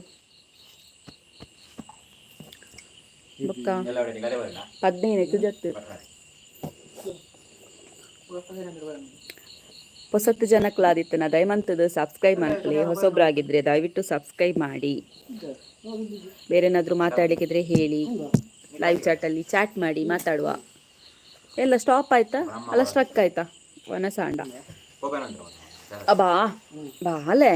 ಬೊಕ್ಕ 15 ಜತ್ತು ಹೊಸತ್ತು ಜನಕ್ಲಾದಿತ್ತನ ದಯಮಂತದ ಸಬ್ಸ್ಕ್ರೈಬ್ ಮಾಡ್ಕೊಳ್ಳಿ. ಹೊಸೊಬ್ರಾಗಿದ್ರೆ ದಯವಿಟ್ಟು ಸಬ್ಸ್ಕ್ರೈಬ್ ಮಾಡಿ. ಬೇರೆನಾದರೂ ಮಾತಾಡಲಿಕ್ಕಿದ್ರೆ ಹೇಳಿ, ಲೈವ್ ಚಾಟಲ್ಲಿ ಚಾಟ್ ಮಾಡಿ ಮಾತಾಡುವ. ಎಲ್ಲ ಸ್ಟಾಪ್ ಆಯ್ತಾ ಅಲ್ಲ ಸ್ಟ್ರಕ್ ಆಯ್ತಾ? ವನಸಾಂಡ ಅಬಾ ಬಾಲೆ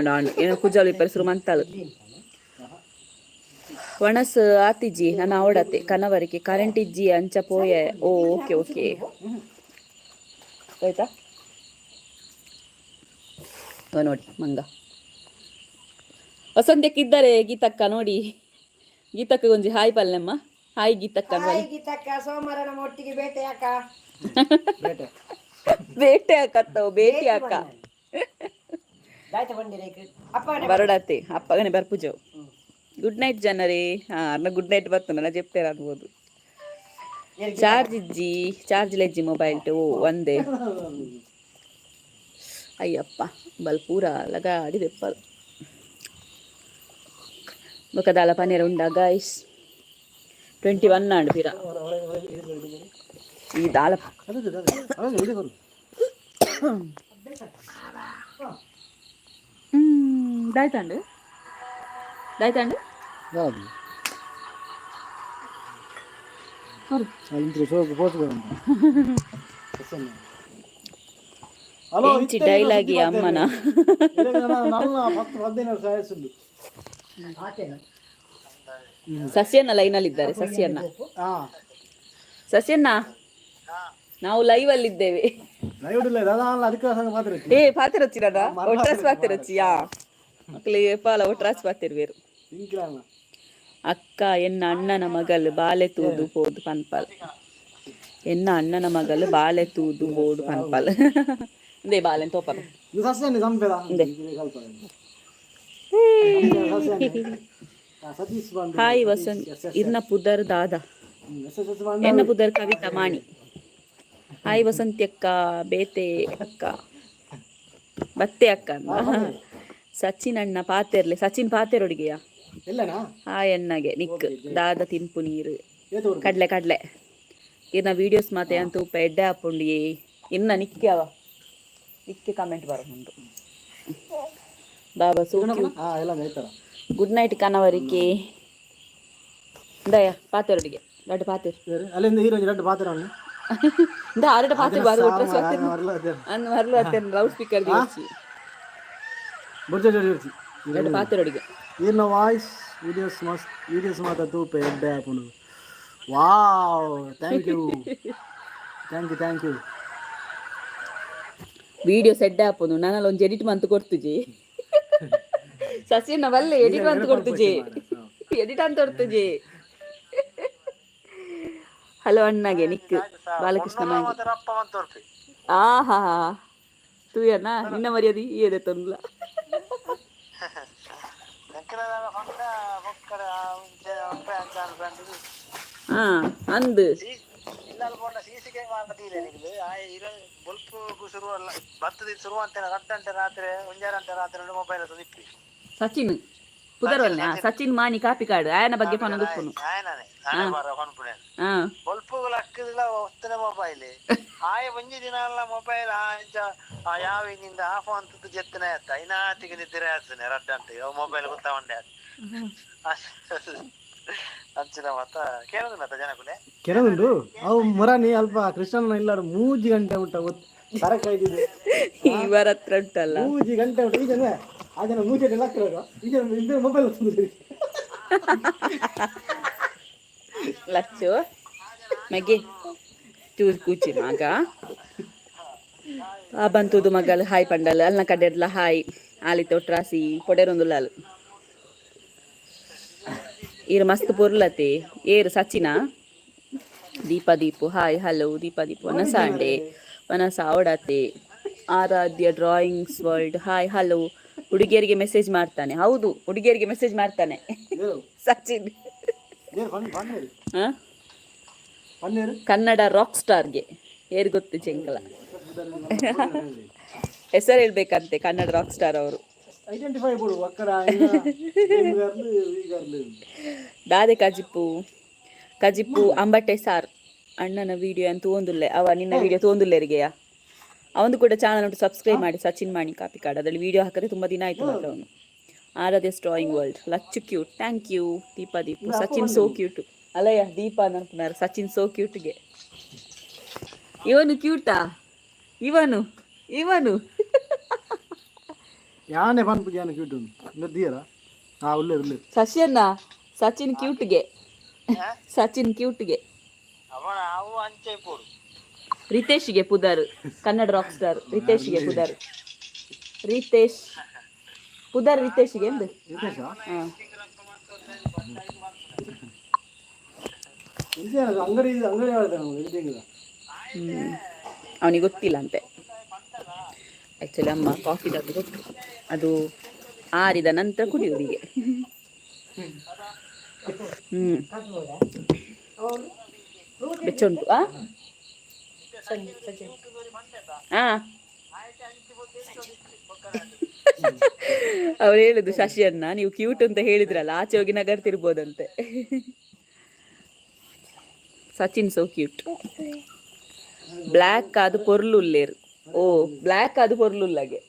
ನಾನು ಏನೋ ಕುಜಾಲಿ ಪರಿಸರು ಮಂತಳು ವಣಸ್ ಆತಿಜ್ಜಿ ನಾನು ಅವಡತೆ ಕನವರಿಗೆ ಕರೆಂಟ್ ಇಜ್ಜಿ ಅಂಚ ಪೋಯೆ. ಓಕೆ ಆಯ್ತಾ ನೋಡಿ ಮಂಗ ವಸಂತಕ್ಕಿದ್ದಾರೆ. ಗೀತಕ್ಕ ನೋಡಿ, ಗೀತಕ್ಕ ಗೊಂಜಿ ಹಾಯ್ ಪಲ್ಲೆಮ್ಮ. ಹಾಯ್ ಗೀತಕ್ಕ. ಸೋಮವಾರ ನಮ್ಮ ಒಟ್ಟಿಗೆ ಬೇಟೆ ಹಾಕತ್ತವು ಭೇಟಿ ಹಾಕ ಬರಡತ್ತೆ ಅಪ್ಪಗನೆ ಬರ್ಪುಜವು. ಗುಡ್ ನೈಟ್ ಜನರೇ. ಗುಡ್ ನೈಟ್ ಬರ್ತು ನನ್ನ ಚೆಪ್ತೇರ ಅನ್ಬೋದು. ಚಾರ್ಜ್ ಇಜ್ಜಿ ಚಾರ್ಜ್ ಲೆಜ್ಜಿ ಮೊಬೈಲ್ ಟು ಒಂದೇ ಅಯ್ಯಪ್ಪ ಬಲ್ ಪೂರ ಲಗಾಡಿ ದೆಪ್ಪರು ಬೊಕದಾಲ ಪನೀರ ಉಂಡ ಗೈಸ್ 21 ಆಂಡ್ ಪಿರ ಈ ದಾಲ ದಾಯ್ತಂಡು ಎಂಚಿ ಡೈಲಾಗಿ ಅಮ್ಮನ ಸಸ್ಯನ್ನ ಲೈನಲ್ಲಿ ಇದ್ದಾರೆ. ಸಸ್ಯನ್ನ ನಾವು ಲೈವ್ ಅಲ್ಲಿ ಇದ್ದೇವೆ. ಏ ಪಾತಿರೊಚ್ಚಿರದ ಒಟ್ರಾಸ್ ಪಾತಿರೊಚ್ಚಿಯಾ ಮಕ್ಕಳು ಪಾಲ ಒಟ್ರಾಸ್ ಪಾತಿರ್ವೇರು. ಅಕ್ಕ ಎನ್ನ ಅಣ್ಣನ ಮಗಲು ಬಾಲೆ ತೂದು ಬೋದು ಪನ್ಪಲ್. ಎನ್ನ ಅಣ್ಣನ ಮಗಲು ಬಾಲೆ ತೂದು ಬೋಡು ಪನ್ಪಲ್. ಇಂದೇ ಬಾಲೆ ತೋಪಲ್ ಹಾಯ್ ವಸಂತ್ ಇರ್ನ ಪುದರ್ ದಾದ ಎನ್ನ ಪುದರ್ ಕವಿತಾ ಮಾಣಿ. ಹಾಯ್ ವಸಂತಿ ಅಕ್ಕ ಬೇತೆ ಅಕ್ಕ ಬತ್ತೆ ಅಕ್ಕ ಸಚಿನ್ ಅಣ್ಣ ಪಾತೆರ್ಲೆ ಸಚಿನ್ ಪಾತೆರೊಡಿಗೆಯಾ ಹಾಯ್ ಅಣ್ಣಗೆ ನಿಕ್ ದಾದ ತಿನ್ಪು ನೀರು ಕಡ್ಲೆ ಕಡ್ಲೆ ಇನ್ನ ವಿಡಿಯೋಸ್ ಮಾತೆ ಅಂತ ಉಪ್ಪ ಎಡ್ಡೆ ಹಾಪುಂಡಿ ಇನ್ನ ನಿಕ್ಕೆ ಅವ ನಿಕ್ಕೆ ಕಮೆಂಟ್ ಬರೋದು ಬಾಬಾ ಸೋ ಗುಡ್ ನೈಟ್ ಕನವರಿಕೆ ದಯ ಪಾತೆರೊಡಿಗೆ ದೊಡ್ಡ ಪಾತೆರ್ ಅಲ್ಲಿಂದ ಹೀರೋಜಿ ದೊಡ್ಡ ಪಾತ್ರ இந்த ஆறுட பாத்து பாரு ஒட்ரஸ் அந்த வரல அத்தன் லவுட் ஸ்பீக்கர் दिवसी ಬರ್ಜೆ ಜರ್ಸಿ ரெண்டு பாத்து ரோடிಗೆ ಇರ್ನ ವಾಯ್ಸ್ ವಿಡಿಯೋಸ್ ಮಾತಾ ತೂಪೆ ಎಡ್ಡೆ ಹಾಪುಂಡು ವಾವ್ ಥ್ಯಾಂಕ್ ಯು ವಿಡಿಯೋಸ್ ಎಡ್ಡೆ ಹಾಪುಂಡು ನಾನಲ್ಲಿ ಒಂದು ಎಡಿಟ್ ಮಂತ್ ಕೊಡ್ತುಜಿ ಸಸಿನ ವಲ್ಲೆ ಎಡಿಟ್ ಮಂತ್ ಕೊಡ್ತುಜಿ ಎಡಿಟ್ ಅಂತ ಕೊಡ್ತುಜಿ. ಹಲೋ ಅಣ್ಣಗೆ ನಿಕ್ ಬಾಲಕೃಷ್ಣ ಆಹಾ ತೂಯಣ್ಣ ನಿನ್ನ ಮರ್ಯಾದಿ ಏದೆ ತೊಂದ್ಲ ಹಾ ಅಂದು ಸಚಿನ್ ಕುದರವಲ್ಲ ಸಚಿನ್ ಮಾಣಿ ಕಾಪಿ ಕಾಡು ಆಯನ ಬಗ್ಗೆ ಫೋನ್ ದುಪ್ಪುನು ಬಲ್ಪುಗಳು ಅಕ್ಕದಿಲ್ಲ ಹೊತ್ತನೆ ಮೊಬೈಲ್ ಆಯ ಒಂಜಿ ದಿನ ಅಲ್ಲ ಮೊಬೈಲ್ ಯಾವಿನಿಂದ ಆಫ್ ಅಂತದ್ದು ಜೆತ್ತನೆ ಆಯ್ತ ಐನಾತಿಗೆ ನಿದ್ರೆ ಆಗ್ತಾನೆ ರಡ್ಡ ಅಂತ ಮೊಬೈಲ್ ಗೊತ್ತಾವಂಡೆ ಅಂಚಿನ ಮತ್ತ ಕೇಳೋದು ಮತ್ತ ಜನಕುಲೆ ಕೆಲವುಂಡು ಅವು ಮುರಾನಿ ಅಲ್ಪ ಕೃಷ್ಣನ ಇಲ್ಲಾರು 3 ಗಂಟೆ ಉಂಟ ಸರಕ ಇದ್ದಿದೆ ಇವರ ಹತ್ರ ಉಂಟಲ್ಲ 3 ಗಂಟೆ ಉಂಟು ಈ ಜನ ಆ ಜನ 3 ಗಂಟೆ ಲಾಕ್ತಿರೋದು ಈ ಜನ ಇದ್ರೆ ಮೊಬೈಲ್ ಹೊತ್ತಿದ್ರು ಲಚ್ಚು ಮಗೆ ತೂರ್ ಕೂಚಿ ಮಗ ಆ ಬಂತುದು ಮಗಲ್ ಹಾಯ್ ಪಂಡಲ್ ಅಲ್ನ ಕಡೆರ್ಲ ಹಾಯ್ ಆಲಿ ತೊಟ್ರಾಸಿ ಕೊಡೆರೊಂದುಲ್ಲಾಲು ಈರು ಮಸ್ತ್ ಪೊರ್ಲತೆ ಏರು ಸಚಿನ ದೀಪು ಹಾಯ್ ಹಲೋ ದೀಪು ವನಸಾಂಡೆ ವನಸ ಅವಡತೆ ಆರಾಧ್ಯ ಡ್ರಾಯಿಂಗ್ಸ್ ವರ್ಲ್ಡ್ ಹಾಯ್ ಹಲೋ ಹುಡುಗಿಯರಿಗೆ ಮೆಸೇಜ್ ಮಾಡ್ತಾನೆ. ಹೌದು ಹುಡುಗಿಯರಿಗೆ ಮೆಸೇಜ್ ಮಾಡ್ತಾನೆ ಸಚಿನ್. ಕನ್ನಡ ರಾಕ್ ಸ್ಟಾರ್ಗೆ ಏರ್ ಗೊತ್ತು ಚೆಂಕಲ ಹೆಸರು ಹೇಳ್ಬೇಕಂತೆ ಕನ್ನಡ ರಾಕ್ ಸ್ಟಾರ್ ಅವರು. ದಾದೆ ಕಜಿಪ್ಪು ಅಂಬಟ್ಟೆ ಸಾರ್ ಅಣ್ಣನ ವಿಡಿಯೋ ಅಂತ ತೋಂದುಲ್ಲೆ ಅವ ನಿನ್ನ ವಿಡಿಯೋ ತೋಂದುಲ್ಲೆರಿಗೆಯಾ ಅವಂದು ಕೂಡ ಚಾನಲ್ ಉಂಟು ಸಬ್ಸ್ಕ್ರೈಬ್ ಮಾಡಿ ಸಚಿನ್ ಮಾಣಿ ಕಾಪಿ ಕಾರ್ಡ್ ಅದರಲ್ಲಿ ವಿಡಿಯೋ ಹಾಕಿದ್ರೆ ತುಂಬ ದಿನ ಆಯ್ತು ಮಾತ್ರ ಅವನು. Aaradhya drawing world Lachchu cute thank you Deepu Sachin so cute ಅಲ್ಲಯ್ಯ ದೀಪ ಅನ್ಕೊಂಡಾರು ಸಚಿನ್ ಸೋ ಕ್ಯೂಟ್ಗೆ ಇವನು ಕ್ಯೂಟಾ ಇವನು ಯಾನೆ ಬಂದು ಯಾನೆ ಕ್ಯೂಟ್ ನದಿಯರ ಹಾ ಉಲ್ಲೆ ಸಚಿನ್ ಸಚಿನ್ ಕ್ಯೂಟ್ಗೆ ಅವನ ಅವು ಅಂಚೆ ಪೋಡು ರಿತೇಶ್ಗೆ ಪುದರ್ ಕನ್ನಡ ರಾಕ್ ಸ್ಟಾರ್ ರಿತೇಶ್ಗೆ ಪುದರ್ ರಿತೇಶ್ಗೆ ಎಂದು ಅವನಿಗೆ ಗೊತ್ತಿಲ್ಲ ಅಂತೆ ಆ್ಯಕ್ಚುಲಿ ಅಮ್ಮ ಕಾಫಿ ತಂದು ಕೊಟ್ಟು ಅದು ಆರಿದ ನಂತರ ಕುಡಿಯೋರಿಗೆ. ಬೆಚ್ಚ ಉಂಟು ಅವ್ರು ಹೇಳುದು ಶಶಿಯನ್ನ ನೀವು ಕ್ಯೂಟ್ ಅಂತ ಹೇಳಿದ್ರಲ್ಲ ಆಚೆ ಹೋಗಿ ನಗರ್ತಿರ್ಬೋದಂತೆ. ಸಚಿನ್ ಸೋ ಕ್ಯೂಟ್ ಬ್ಲ್ಯಾಕ್ ಅದು ಪೊರ್ಲುಲ್ಲೇರು ಬ್ಲ್ಯಾಕ್ ಅದು ಪೊರ್ಲುಲ್ಲಾಗೆ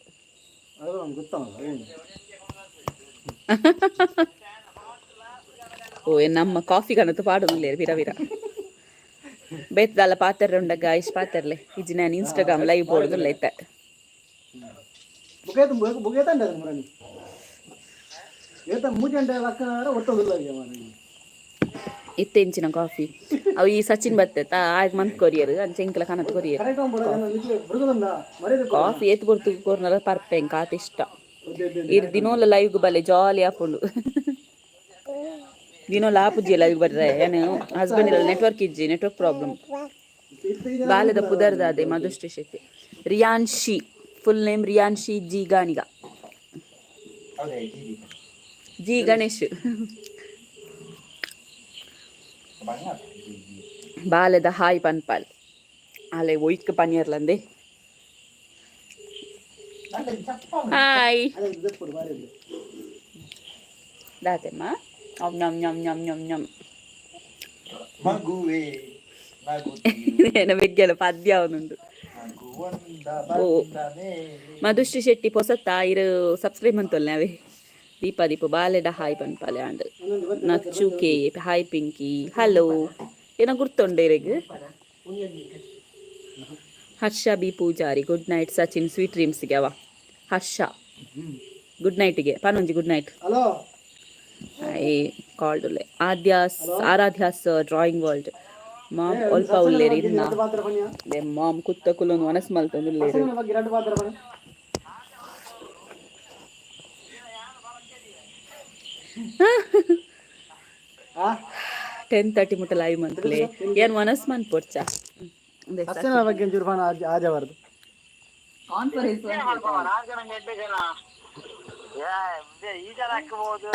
ನಮ್ಮ ಕಾಫಿ ಕನತು ಪಾಡುಲ್ಲೇರು ಬಿರ ಬೇತದಲ್ಲ ಪಾತ್ರೆ ಉಂಡ ಗಾಯ್ಸ್ ಪಾತ್ರೆಲೆ ಇಜ್ಜಿ ನಾನು ಇನ್ಸ್ಟಾಗ್ರಾಮ್ ಲೈವ್ ಬೋರ್ಡುಲ್ಲ ಐತೆ ಇತ್ತೆಂಚಿನ ಕಾಫಿ ಅವು ಈ ಸಚಿನ್ ಬರ್ತೈತಾ ಆಯ್ತು ಮಂತ್ ಕೊರಿಯರ್ ಅಂಚೆ ಇಂಕಲ ಕನತ್ ಕೊರಿಯರ್ ಕಾಫಿ ಎತ್ತು ಕೊಡ್ತು ಕೊರ್ನರ ಪರ್ಪೆಂಗ್ ಕಾತ ಇಷ್ಟ ಇರ್ ದಿನೋಲ ಲೈವ್ಗೆ ಬಲೆ ಜಾಲಿ ಆಪುಂಡು ದಿನೋಲ ಆಪುಜಿ ಲೈವ್ ಬರ್ರೆ ಏನು ಹಸ್ಬೆಂಡ್ ಇರಲ್ಲ ನೆಟ್ವರ್ಕ್ ಪ್ರಾಬ್ಲಮ್ ಬಾಲ್ಯದ ಪುದರ್ದಾದೆ Madhushree Shetty Riyanshi full name Riyanshi G Ganiga G Ganesh ಬಾಲ್ಯದ ಹಾಯ್ ಪನ್ಪಾಲ್ ಅಲೆ ಒಯ್ಕ್ ಪನಿಯರ್ಲಂದೆ ಹಾಯ್ ದಾತೆಮ್ಮ ನಮ್ ನಮ್ ನಮ್ ನಮ್ ನಮ್ ಬೆಗ್ಗೆಲ್ಲ ಪದ್ಯ ಅವನುಂಡು ಓ ಮಧುಶ್ರೀ ಶೆಟ್ಟಿ ಪೊಸತ್ತ ಇರು ಸಬ್ಸ್ಕ್ರೈಬ್ ಅಂತಲ್ಲ ನಾವೇ ದೀಪ ಬಾಲೆಡ ಹಾಯ್ ಪನ್ಪಾಲೆ and Nachchu K hi Pinky hello ಏನೋ ಗುರ್ತೊಂಡೇರೆಗ್ Harsha B Poojary good night Sachin sweet ಡ್ರೀಮ್ಸ್ಗೆ ಅವ ಹರ್ಷ ಗುಡ್ ನೈಟ್ಗೆ ಪಾನೊಂಜಿ ಗುಡ್ ನೈಟ್ ಐ ಕಾಲ್ಡ್ ಉಲ್ಲೆ ಆರಾಧ್ಯಾಸ್ ಡ್ರಾಯಿಂಗ್ ವರ್ಲ್ಡ್ ಮಾಮ್ ಒಲ್ಪ ಉಲ್ಲೇರಿ ಇನ್ನ ಮಾಮ್ ಕುತ್ತ ಕುಲೊಂದು ಮನಸ್ ಮಲ್ತೊಂದು ಉಲ್ಲೇರಿ 10:30 ಮುಟ್ಟ ಲೈವ್ ಮಂತ್ಲೆ ಏನ್ ಮನಸ್ ಮನ್ ಪೊರ್ಚ ಹಸನ ಬಗ್ಗೆ ಜುರ್ಫಾನ ಆಜವರ್ದು ಕಾನ್ಫರೆನ್ಸ್ ಈ ಜನ ಹಾಕಬಹುದು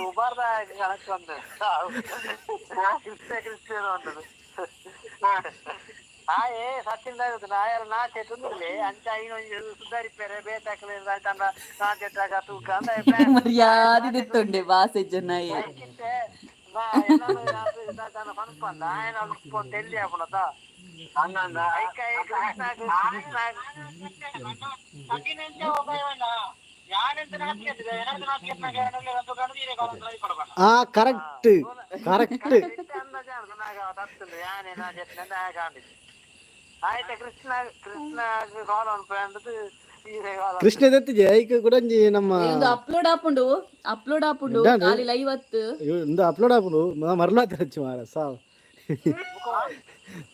ಉಬಾರ್ದ ಕಣಕ್ ಬಂದು ಕ್ರಿಸ್ತೇನು ಅಂತದ್ದು ಹಾಯೇ ಸಚಿನ್ ನಾಯರ ನಾಚೆ ತುಂದಿರ್ಲಿ ಅಂಚ ಇನ್ನೊಂದು ಸುಧಾರಿಪೇರೆ ಬೇತಾಕಲಿ ತಂಡ ನಾಚೆಟ್ಟಾಗ ತೂಕ ಅಂತ ಮರ್ಯಾದೆ ದಿತ್ತುಂಡೆ ಬಾಸೆ ಜನ ಪನ್ಪಂದ ఆయన ఉప్పుకొని తెల్లి అప్పుడతా అన్న కరెక్ట్ కరెక్ట్ అయితే కృష్ణ కాలం పోయింది ಕೃಷ್ಣ ದತ್ತಿಗೆ ಐಕ ಕೂಡ ನಮ್ಮ ಅಪ್ಲೋಡ್ ಆಪುಂಡು ಖಾಲಿ ಲೈವ್ ಅತ್ತು ಇಂದ ಅಪ್ಲೋಡ್ ಆಪುಂಡು ಮರಲಾ ತೆರಚು ಮಾರ ಸಾವ್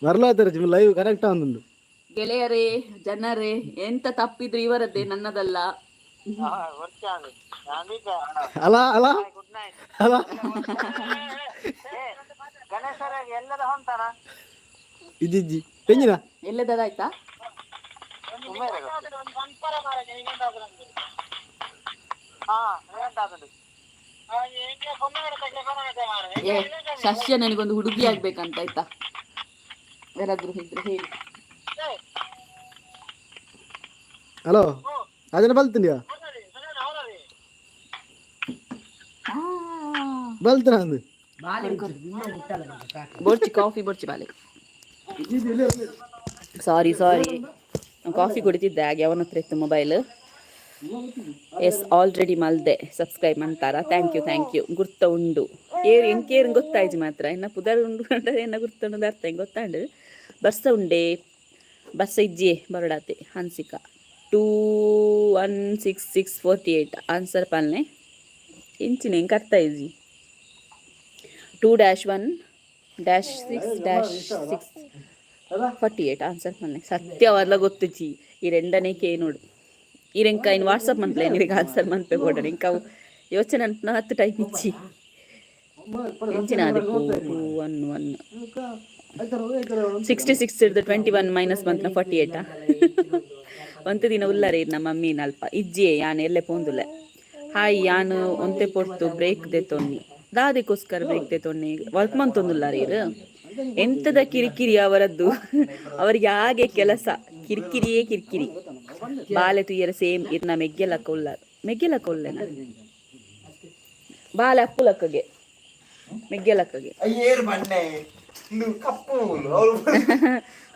ಮರಲಾ ತೆರಚು ಲೈವ್ ಕರೆಕ್ಟ್ ಆಂದುಂಡು ಗೆಳೆಯರೇ ಜನರೇ ಎಂತ ತಪ್ಪಿದ್ರು ಇವರದ್ದೇ ನನ್ನದಲ್ಲ ಅಲ ಅಲ ಅಲ ಗಣೇಶರ ಎಲ್ಲದ ಹೊಂತಾನ ಇಜ್ಜಿ ಪೆಂಜಿನ ಎಲ್ಲದಾಯ್ತಾ ಶಸ್ಯ ನನಗೊಂದು ಹುಡುಗಿ ಆಗ್ಬೇಕಂತ ಆಯ್ತಾ ಯಾರಾದ್ರೂ ಇದ್ರೆ ಹೇಳಿ ಹಲೋ ಅದನ್ನ ಬಲ್ತೀನಿ ಬಲ್ತನ ಅಂದು ಬೋರ್ಚಿ ಕಾಫಿ ಬೋರ್ಚಿ ಬಾಲೆ ಸಾರಿ ಕಾಫಿ ಕುಡಿತಿದ್ದೆ ಹಾಗೆ ಅವನ ಹತ್ರ ಇತ್ತು ಮೊಬೈಲ್ ಎಸ್ ಆಲ್ರೆಡಿ ಮಲ್ದೆ ಸಬ್ಸ್ಕ್ರೈಬ್ ಅಂತಾರ ಥ್ಯಾಂಕ್ ಯು ಗುರ್ತ ಉಂಡು ಎಂಕೇರು ಗೊತ್ತಾಯ್ತು ಮಾತ್ರ ಇನ್ನು ಪುದರ್ ಉಂಡು ಅಂದ್ರೆ ಎನ್ನ ಗುರ್ತುಂಡು ಅರ್ಥ ಹೆಂಗೆ ಗೊತ್ತಾಂಡು ಬರ್ಸ ಉಂಡೆ ಬರ್ಸ ಇಜ್ಜಿ ಬರಡಾತೆ ಹನ್ಸಿಕಾ 216648 ಆನ್ಸರ್ ಪಾಲ್ನೆ ಇಂಚಿನ ಹೆಂಗೆ ಅರ್ಥ ಇಜ್ಜಿ 2-1-6-648 ಆನ್ಸರ್ ಪಾಲ್ನೆ ಸತ್ಯವಲ್ಲ ಗೊತ್ತುಚಿ ಈ ರೆಂಡನೇ ಕೇ ನೋಡು ಇರೆಂಕ ಇನ್ನು ವಾಟ್ಸಪ್ ಮನ್ಪ್ಲೆ ನಿನಗೆ ಆನ್ಸರ್ ಮನ್ಪೆ ಕೊಡ್ರಿ ಇಂಕ ಯೋಚನೆ ಅಂತ 10 ಟೈಮ್ ಇಚ್ಚಿ ಎಂಚಿನ ಅದಕ್ಕೆ 66 ಹಿಡ್ದು 21 ಮೈನಸ್ ಬಂತ 48 ಒಂದು ದಿನ ಉಲ್ಲರೆ ನಮ್ಮ ಮಮ್ಮಿ ಅಲ್ಪ ಇಜ್ಜಿ ಯಾನ್ ಎಲ್ಲೆ ಪೋಂದುಲೆ ಹಾಯ್ ಯಾನು ಒಂತೆ ಪೊರ್ತು ಬ್ರೇಕ್ ದೆತೊನ್ನಿ ದಾದಕ್ಕೋಸ್ಕರ ಬ್ರೇಕ್ ದೆತೊನ್ನಿ ವರ್ಕ್ ಮಂತೊಂದುಲ್ಲಾರ ಇರು ಎಂತದ ಕಿರಿಕಿರಿ ಅವರದ್ದು ಅವರಿಗೆ ಹಾಗೆ ಕೆಲಸ ಕಿರಿಕಿರಿ ಬಾಲೆ ತುಯ್ಯರ ಸೇಮ್ ಇರ್ನ ಮೆಗ್ಗೆಲಕ್ಕ ಉಲ್ಲೆನ ಬಾಲೆ ಅಪ್ಪುಲಕ್ಕಗೆ ಮೆಗ್ಗೆಲಕ್ಕಗೆ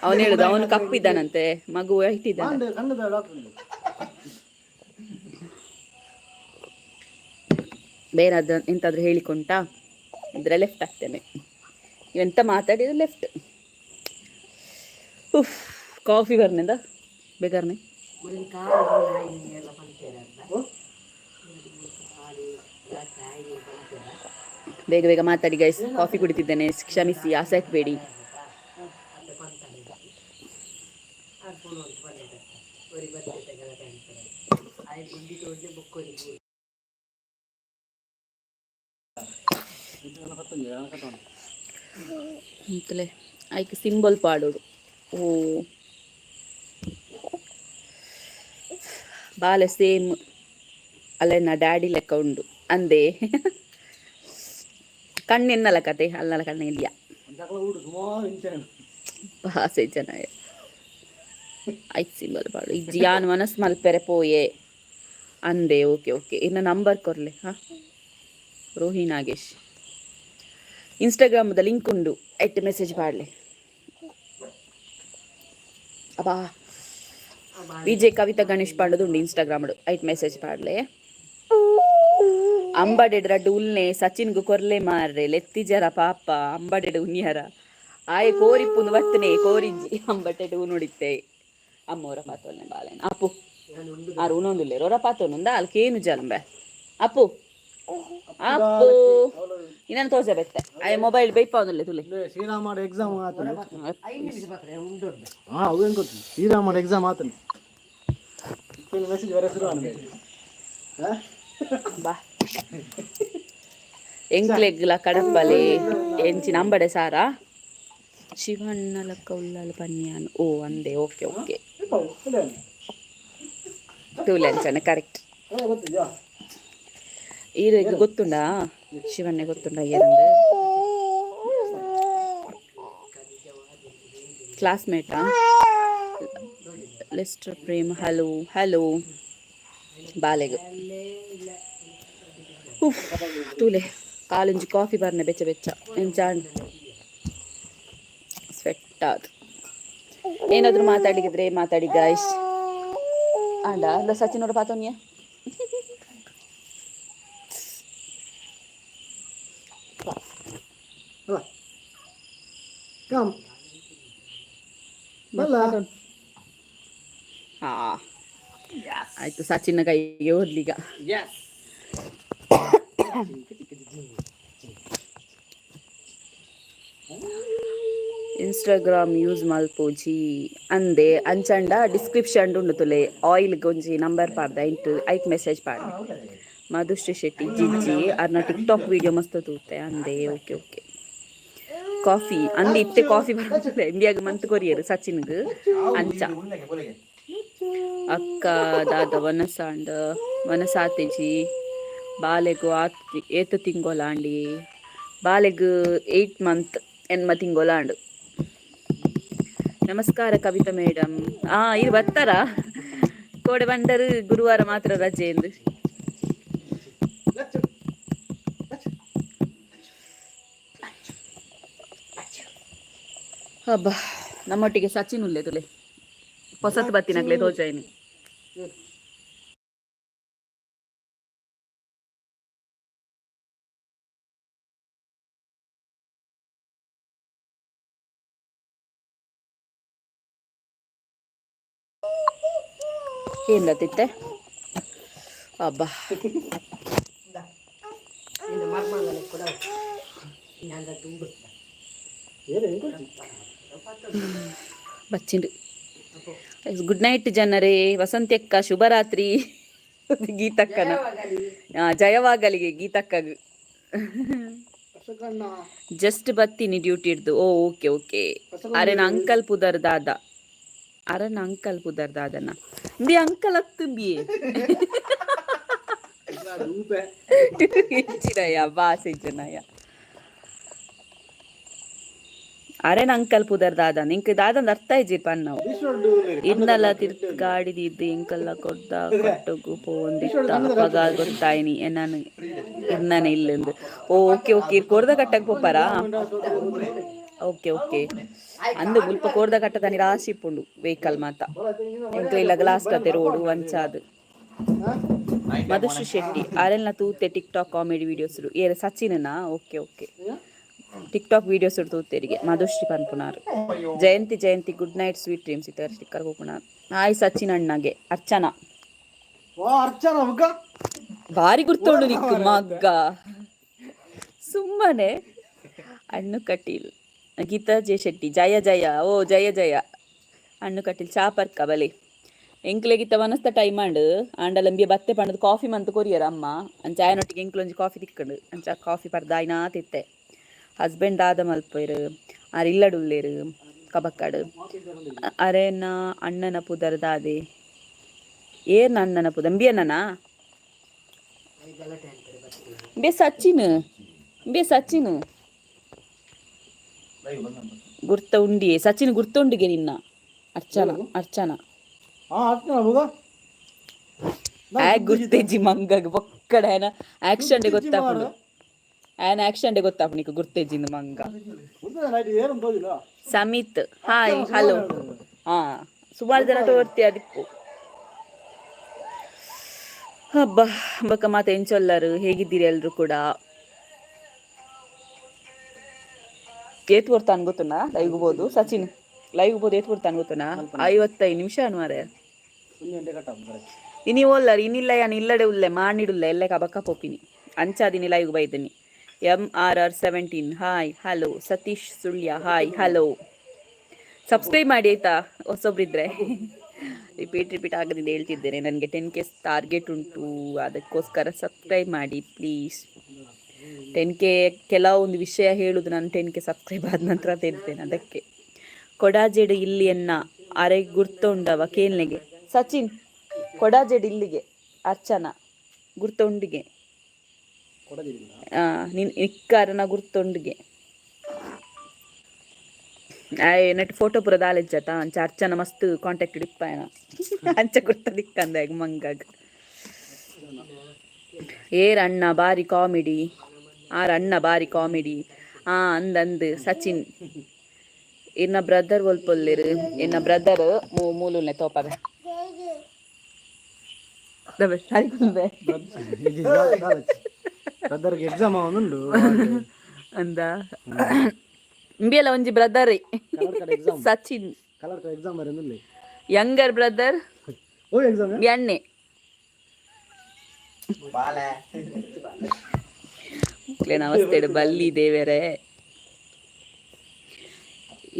ಅವನು ಹೇಳುದು ಅವನು ಕಪ್ಪಿದ್ದಾನಂತೆ ಮಗು ಇಟ್ಟಿದ್ದಾನೆ ಬೇರೆ ಎಂತಾದ್ರೂ ಹೇಳಿಕೊಂಟಾ ಇದ್ರೆ ಲೆಫ್ಟ್ ಆಗ್ತೇನೆ ಎಂತ ಮಾತಾಡಿದ್ರೆ ಲೆಫ್ಟ್ ಕಾಫಿ ಬರ್ನಿಂದ ಬೇಕಾರ್ನೆ ಬೇಗ ಬೇಗ ಮಾತಾಡಿ ಗೈಸ್, ಕಾಫಿ ಕುಡಿತಿದ್ದೇನೆ, ಕ್ಷಮಿಸಿ, ಆಸೆ ಹಾಕಬೇಡಿ. ಅಂತಲೇ ಆಯ್ಕೆ ಸಿಂಬಲ್ ಪಾಡೋಡು. ಓ ಬಾಲೆ ಸೇಮ್ ಅಲ್ಲ ಡ್ಯಾಡಿ ಲೆಕ್ಕ ಉಂಡು ಅಂದೆ. ಕಣ್ಣೆನ್ನಲ್ಲ ಕತೆ ಅಲ್ಲಲ್ಲ ಕಣ್ಣ ಇಲ್ಲಿಯ ಭಾಷೆ ಜನ ಆಯ್ತು ಸಿಂಬಲ್ ಪಾಡು. ಇಜ್ಜಿ ಯಾನ್ ಮನಸ್ ಮಲ್ಪೆರೆ ಪೋಯೆ ಅಂದೆ. ಓಕೆ ಓಕೆ, ಇನ್ನು ನಂಬರ್ ಕೊರ್ಲೆ. ಹಾಂ ರೋಹಿ ನಾಗೇಶ್ ಇನ್ಸ್ಟಾಗ್ರಾಮದ ಲಿಂಕ್ ಉಂಡು, ಐಟ್ ಮೆಸೇಜ್ ಪಾಡ್ಲೆ. ಅಬ್ಬಾ ವಿಜಯ್ ಕವಿತಾ ಗಣೇಶ್ ಪಾಂಡದು ಉಂಡು ಇನ್ಸ್ಟಾಗ್ರಾಮ್ ಐಟ್ ಮೆಸೇಜ್ ಪಾಡ್ಲೆ. ಅಂಬಡೆಡ್ ರಡ್ಡು ಉಲ್ನೆ ಸಚಿನ್ಗು ಕೊರ್ಲೆ ಮಾರ್ರೆ ಲೆತ್ತಿ ಜರ ಪಾಪ ಅಂಬಡೆಡ್ ಉನ್ಯಾರ ಆಯೆ ಕೋರಿಪ್ಪುಂದು ಬತ್ತನೆ ಕೋರಿಜ್ಜಿ ಅಂಬಟೆಡ್ ಉನುಡಿತ್ತೆ ಅಮ್ಮೋರ ಪಾತೋಲ್ನೆ ಬಾಲೆನ ಅಪ್ಪು ಆರು ಉನೊಂದುಲ್ಲೆ ರೋರ ಪಾತೋನುಂದ ಅಲ್ಕೇನು ಜಲಂಬೆ ಅಪ್ಪು ಅಪ್ಪು ಇನ್ನೊಂದು ತೋಜ ಬೆತ್ತೆ ಆಯೆ ಮೊಬೈಲ್ ಬೈಪಾವನುಲ್ಲೆ ತುಲೆ ಶ್ರೀರಾಮ ಎಕ್ಸಾಮ್ ಆತನೆ. ಹಾಂ ಅವೇನು ಗೊತ್ತು, ಶ್ರೀರಾಮ ಎಕ್ಸಾಮ್ ಆತನೆ. ಮೆಸೇಜ್ ಬರ ಶುರು ಬಾ ಎಂಕ್ಲೆಗ್ಲ ಕಡಪಲೆ ಎಂಚಿನ ಅಂಬಡೆ ಸಾರಾ ಶಿವಣ್ಣ ಲಕ್ಕ ಉಳ್ಳಾಲು ಪನ್ಯಾನು. ಓ ಅಂದೆ. ಓಕೆ ಓಕೆ, ತೂಲೆಂಚನೆ ಕರೆಕ್ಟ್. ಈಗ ಗೊತ್ತುಂಡಾ ಶಿವಣ್ಣ ಗೊತ್ತುಂಡ ಅಯ್ಯರಂದು ಕ್ಲಾಸ್ಮೇಟಾ ಲೆಸ್ಟರ್ ಪ್ರೇಮ್. ಹಲೋ ಹಲೋ ಬಾಲೆಗು ತೂಲೆ ಕಾಲೊಂಜಿ ಕಾಫಿ ಬರ್ನೆ ಬೆಚ್ಚ ಬೆಚ್ಚ ಎಂಚಾಂಡ್ ಸ್ವೆಟ್ ಆದ್. ಏನಾದರೂ ಮಾತಾಡಿದ್ರೆ ಮಾತಾಡಿ ಗಾಯ್ಸ್. ಆಂಡ ಅಲ್ಲ ಸಚಿನ್ ಅವ್ರ ಪಾತೋನಿಯ ಹಾ ಆಯ್ತು, ಸಚಿನ್ ಕೈಗೆ ಓದ್ಲಿಗ. ಇನ್ಸ್ಟಾಗ್ರಾಮ್ ಯೂಸ್ ಮಲ್ಪೋಜಿ ಅಂದೆ ಅಂಚಂಡ ಡಿಸ್ಕ್ರಿಪ್ಷನ್ ಉಂಡು ತುಲೆ ಆಯಿಲ್ ಗೊಂಜಿ ನಂಬರ್ ಪಾಡ್ದ ಐಟ್ ಮೆಸೇಜ್ ಪಾಡ್ದೆ. ಮಧುಶ್ರೀ ಶೆಟ್ಟಿ ಜಿಜ್ಜಿ ಅರ್ನ ಟಿಕ್ಟಾಕ್ ವಿಡಿಯೋ ಮಸ್ತ್ ತೂತೆ ಅಂದೆ. ಓಕೆ ಓಕೆ, ಕಾಫಿ ಅಂದೆ ಇತ್ತೆ ಕಾಫಿ ಬರ್ತದೆ ಇಂಡಿಯಾಗ ಮಂತ್ ಕೊರಿಯರ್ ಸಚಿನ್ಗ್ ಅಂಚ ಅಕ್ಕ ದಾದ ವನಸಾಂಡ್ ವನಸಾತೆಜಿ ಬಾಲೆಗು ಏತು ತಿಂಗೋಲಾಂಡಿ ಬಾಲೆಗ್ 8 ಮಂತ್ ಎನ್ಮ ತಿಂಗೋಲಾಂಡು. ನಮಸ್ಕಾರ ಕವಿತಾ ಮೇಡಮ್. ಇದು ಬರ್ತಾರ ಕೋಡೆ ಬಂಡರು ಗುರುವಾರ ಮಾತ್ರ ರಜೆ ಎಂದು. ಹಬ್ಬ ನಮ್ಮೊಟ್ಟಿಗೆ ಸಚಿನ್ ಉಲ್ಲೆ ತುಲೆ ಹೊಸತ್ ಬತ್ತಿನಾಗ್ಲೇ ತೋಜಾಯಿನಿ. ಏನ್ ತಿತ್ತೆ ಹಬ್ಬ ಬಚ್ಚಿಂಡು. ಗುಡ್ ನೈಟ್ ಜನರೇ, ವಸಂತಕ್ಕ ಶುಭರಾತ್ರಿ. ಗೀತಕ್ಕನ ಜಯವಾಗಲಿಗೆ ಗೀತಕ್ಕಗ ಜಸ್ಟ್ ಬತ್ತೀನಿ ಡ್ಯೂಟಿ ಇಡ್ದು. ಓ ಓಕೆ ಓಕೆ. ಅರೆನ ಅಂಕಲ್ ಪುದರ್ ದಾದ ಅರನ ಅಂಕಲ್ ಪುದರ್ ದಾದನ ಇಂದಿ ಅಂಕಲ್ ಹತ್ತುಂಬಿಯೇ ಹೆಚ್ಚಿನಯ್ಯ ಬಾಸೆ ಜನಯ್ಯ ಅರೆನ ಅಂಕಲ್ ಪುದರ್ ದಾದ ನಿಂಕ ದಾದಂದು ಅರ್ಥ ಇಜ್ಜಿ ಪನ್ನವು ಇನ್ನಲ್ಲ ತಿರ್ತ್ ಗಾಡಿದಿದ್ದು ಇಂಕಲ್ಲ ಕೊಡ್ದ ಕಟ್ಟುಗು ಪೋಂದಿತ್ತ ಪಗ ಗೊತ್ತಾಯ್ನಿ ನಾನು ಇರ್ನಾನೆ ಇಲ್ಲಂದು. ಓಕೆ ಓಕೆ ಕೊಡ್ದ ಕಟ್ಟಕ್ಕೆ ಪೋಪಾರ. ಓಕೆ ಓಕೆ ಅಂದು ಮುಲ್ಪ ಕೋರ್ದ ಕಟ್ಟದ ರಾಶಿ ಇಪ್ಪುಂಡು ವೆಹಿಕಲ್ ಮಾತ ಎಂಕ ಇಲ್ಲ ಗ್ಲಾಸ್ ಕತೆ ರೋಡು ವಂಚಾದು. ಮಧುಶ್ರೀ ಶೆಟ್ಟಿ ಆರೆಲ್ನ ತೂತೆ ಟಿಕ್ಟಾಕ್ ಕಾಮಿಡಿ ವಿಡಿಯೋಸ್ ಏ ಸಚಿನನಾ. ಓಕೆ ಓಕೆ, ಟಿಕ್ಟಾಕ್ ವಿಡಿಯೋಸ್ ತೂತೆರಿಗೆ ಮಧುಶ್ರೀ ಪನ್ಪುನಾರು. Jayanthi Jayanthi good night sweet dreams ಇತ್ತರ ಸ್ಟಿಕ್ಕರ್ ಹೋಗ್ಪುನಾರು. ಹಾಯ್ ಸಚಿನ್ ಅಣ್ಣಗೆ ಅರ್ಚನಾ ಭಾರಿ ಗುರ್ತೋಂಡು ನಿಕ್ಕು ಮಗ್ಗ ಸುಮ್ಮನೆ ಹಣ್ಣು ಕಟೀಲ್ ಗೀತಾ ಜೆ ಶೆಟ್ಟಿ ಜಯ ಜಯ ಓ ಜಯ ಜಯ ಹಣ್ಣು ಕಟೀಲ್ ಚಾಪರ್ಕ ಬಲೆ ಎಂಕ್ಲೆ ಗೀತ ಮನಸ್ತ ಟೈಮ್ ಆಂಡ್ ಆಂಡಲಂಬಿಯ ಬತ್ತೆ ಪಂಡದು ಕಾಫಿ ಮಂತ್ ಕೊರಿಯರ್ ಅಮ್ಮ ಅಂಚಾಯನೊಟ್ಟಿಗೆ ಎಂಕ್ಲೊಂಜಿ ಕಾಫಿ ತಿಕ್ಕಂಡು ಅಂಚ ಕಾಫಿ ಪರ್ದಾಯ್ನಾ ತಿತ್ತೆ ಹಸ್ಬೆಂಡ್ ಆದ ಮಲ್ಪೇರು ಆರು ಇಲ್ಲಡುಲ್ಲೇರು ಕಬಕ್ಕಾಡು ಅರೇನ ಅಣ್ಣನ ಪುದರ್ದಾದೆ ಏನ್ ಅಣ್ಣನ ಪುದ ಅಂಬಿಯಣ್ಣನಾ ಬೇ ಸಚಿನ್ ಗುರ್ತ ಉಂಡಿಯೇ ಸಚಿನ್ ಗುರ್ತ ಉಂಡಿಗೆ ನಿನ್ನ ಅರ್ಚನಾ ಗುರ್ತೆಜ್ಜಿ ಮಂಗಗ್ ಒಕ್ಕಡ ಆಕ್ಷನ್ ಗೊತ್ತಾಪುಂಡು ಆಕ್ಷನ್ ಗೊತ್ತಾಪು ನೀಕು ಗುರ್ತೆಜ್ಜಿಂದು ಮಂಗ ಸಮಿತ್ ಹಾಯ್ ಹಲೋ ಹಾ ಸುಮಾರು ಜನ ತೋರ್ತಿ ಅದಿಪ್ಪು ಹಬ್ಬ ಬಕ್ಕ ಮಾತು ಎಂಚೊಲ್ಲರು ಹೇಗಿದ್ದೀರಿ ಎಲ್ರು ಕೂಡ ಏತ್ ಬರ್ತಾನೆ ಗೊತ್ತುನಾ ಲೈವ್ ಬೋದು ಸಚಿನ್ ಲೈವ್ ಬೋದು ಏತ್ ಬರ್ತಾನೆ ಗೊತ್ತುನಾ 55 ನಿಮಿಷ ಅನ್ವಾರೆ ಇನಿ ಓಲ್ಲರು ಇನ್ನಿಲ್ಲ ಯಾನ್ ಇಲ್ಲಡೆ ಉಲ್ಲೆ ಮಾಡಿಡುಲ್ಲ ಎಲ್ಲೆ ಕಬಕ್ಕ ಪೋಪಿನಿ ಅಂಚಾದಿನಿ ಲೈವ್ ಬೈದಿನಿ MRR17 hi hello Satish Sullia hi hello subscribe ಮಾಡಿ ಆಯ್ತಾ ಹೊಸೊಬ್ರಿದ್ರೆ ರಿಪೀಟ್ ಆಗದಿಂದ ಹೇಳ್ತಿದ್ದೇನೆ ನನಗೆ 10K ಟಾರ್ಗೆಟ್ ಉಂಟು ಅದಕ್ಕೋಸ್ಕರ ಸಬ್ಸ್ಕ್ರೈಬ್ ಮಾಡಿ ಪ್ಲೀಸ್ 10K ಕೆಲವೊಂದು ವಿಷಯ ಹೇಳುದು ನಾನು 10K ಸಬ್ಸ್ಕ್ರೈಬ್ ಆದ ನಂತರ ತಿಳ್ತೇನೆ ಅದಕ್ಕೆ ಕೊಡಾಜೆಡು ಇಲ್ಲಿಯನ್ನ ಅರೆ ಗುರ್ತೊಂಡವ ಕೇಳ್ನೆಗೆ ಸಚಿನ್ ಕೊಡಾಜೆಡು ಇಲ್ಲಿಗೆ ಅರ್ಚನಾ ಗುರ್ತೊಂಡಿಗೆ ನೀನ್ ಇಕ್ಕಾರನ ಗುರ್ತೊಂಡಿಗೆ ನೆಟ್ ಫೋಟೋ ಪುರ ದಾಲೆಜ್ಜತ ಅಂಚ ಅರ್ಚನ ಮಸ್ತ್ ಕಾಂಟ್ಯಾಕ್ಟ್ ಇಪ್ಪಾಯನ ಅಂಚ ಗುರ್ತ ದಿಕ್ಕಂದ ಮಂಗಾಗ ಅಣ್ಣ ಬಾರಿ ಕಾಮಿಡಿ ಅಣ್ಣ ಬಾರಿ ಕಾಮಿಡಿ ಅಂದ್ ಸಚಿನ್ ಇನ್ನ ಬ್ರದರ್ ಒಲ್ಪೊಲ್ಲಿರು ಇನ್ನ ಬ್ರದರ್ ಮೂಲುಲ್ನೆ ತೋಪವೆ ಎಕ್ಸಾಮ್ ಅವನುಂಡು ಅಂದ ಇಂಬಿಯಲ್ಲ ಒಂಜಿ ಬ್ರದರ್ ಸಚಿನ್ ಎಕ್ಸಾಮ್ ಬರೆಯುന്നിಲ್ಲ ಯಂಗರ್ ಬ್ರದರ್ ಓ ಎಕ್ಸಾಮ್ ಎಣ್ಣೆ ಅವಸ್ಥೆ ಬಲ್ಲಿ ದೇವರೇ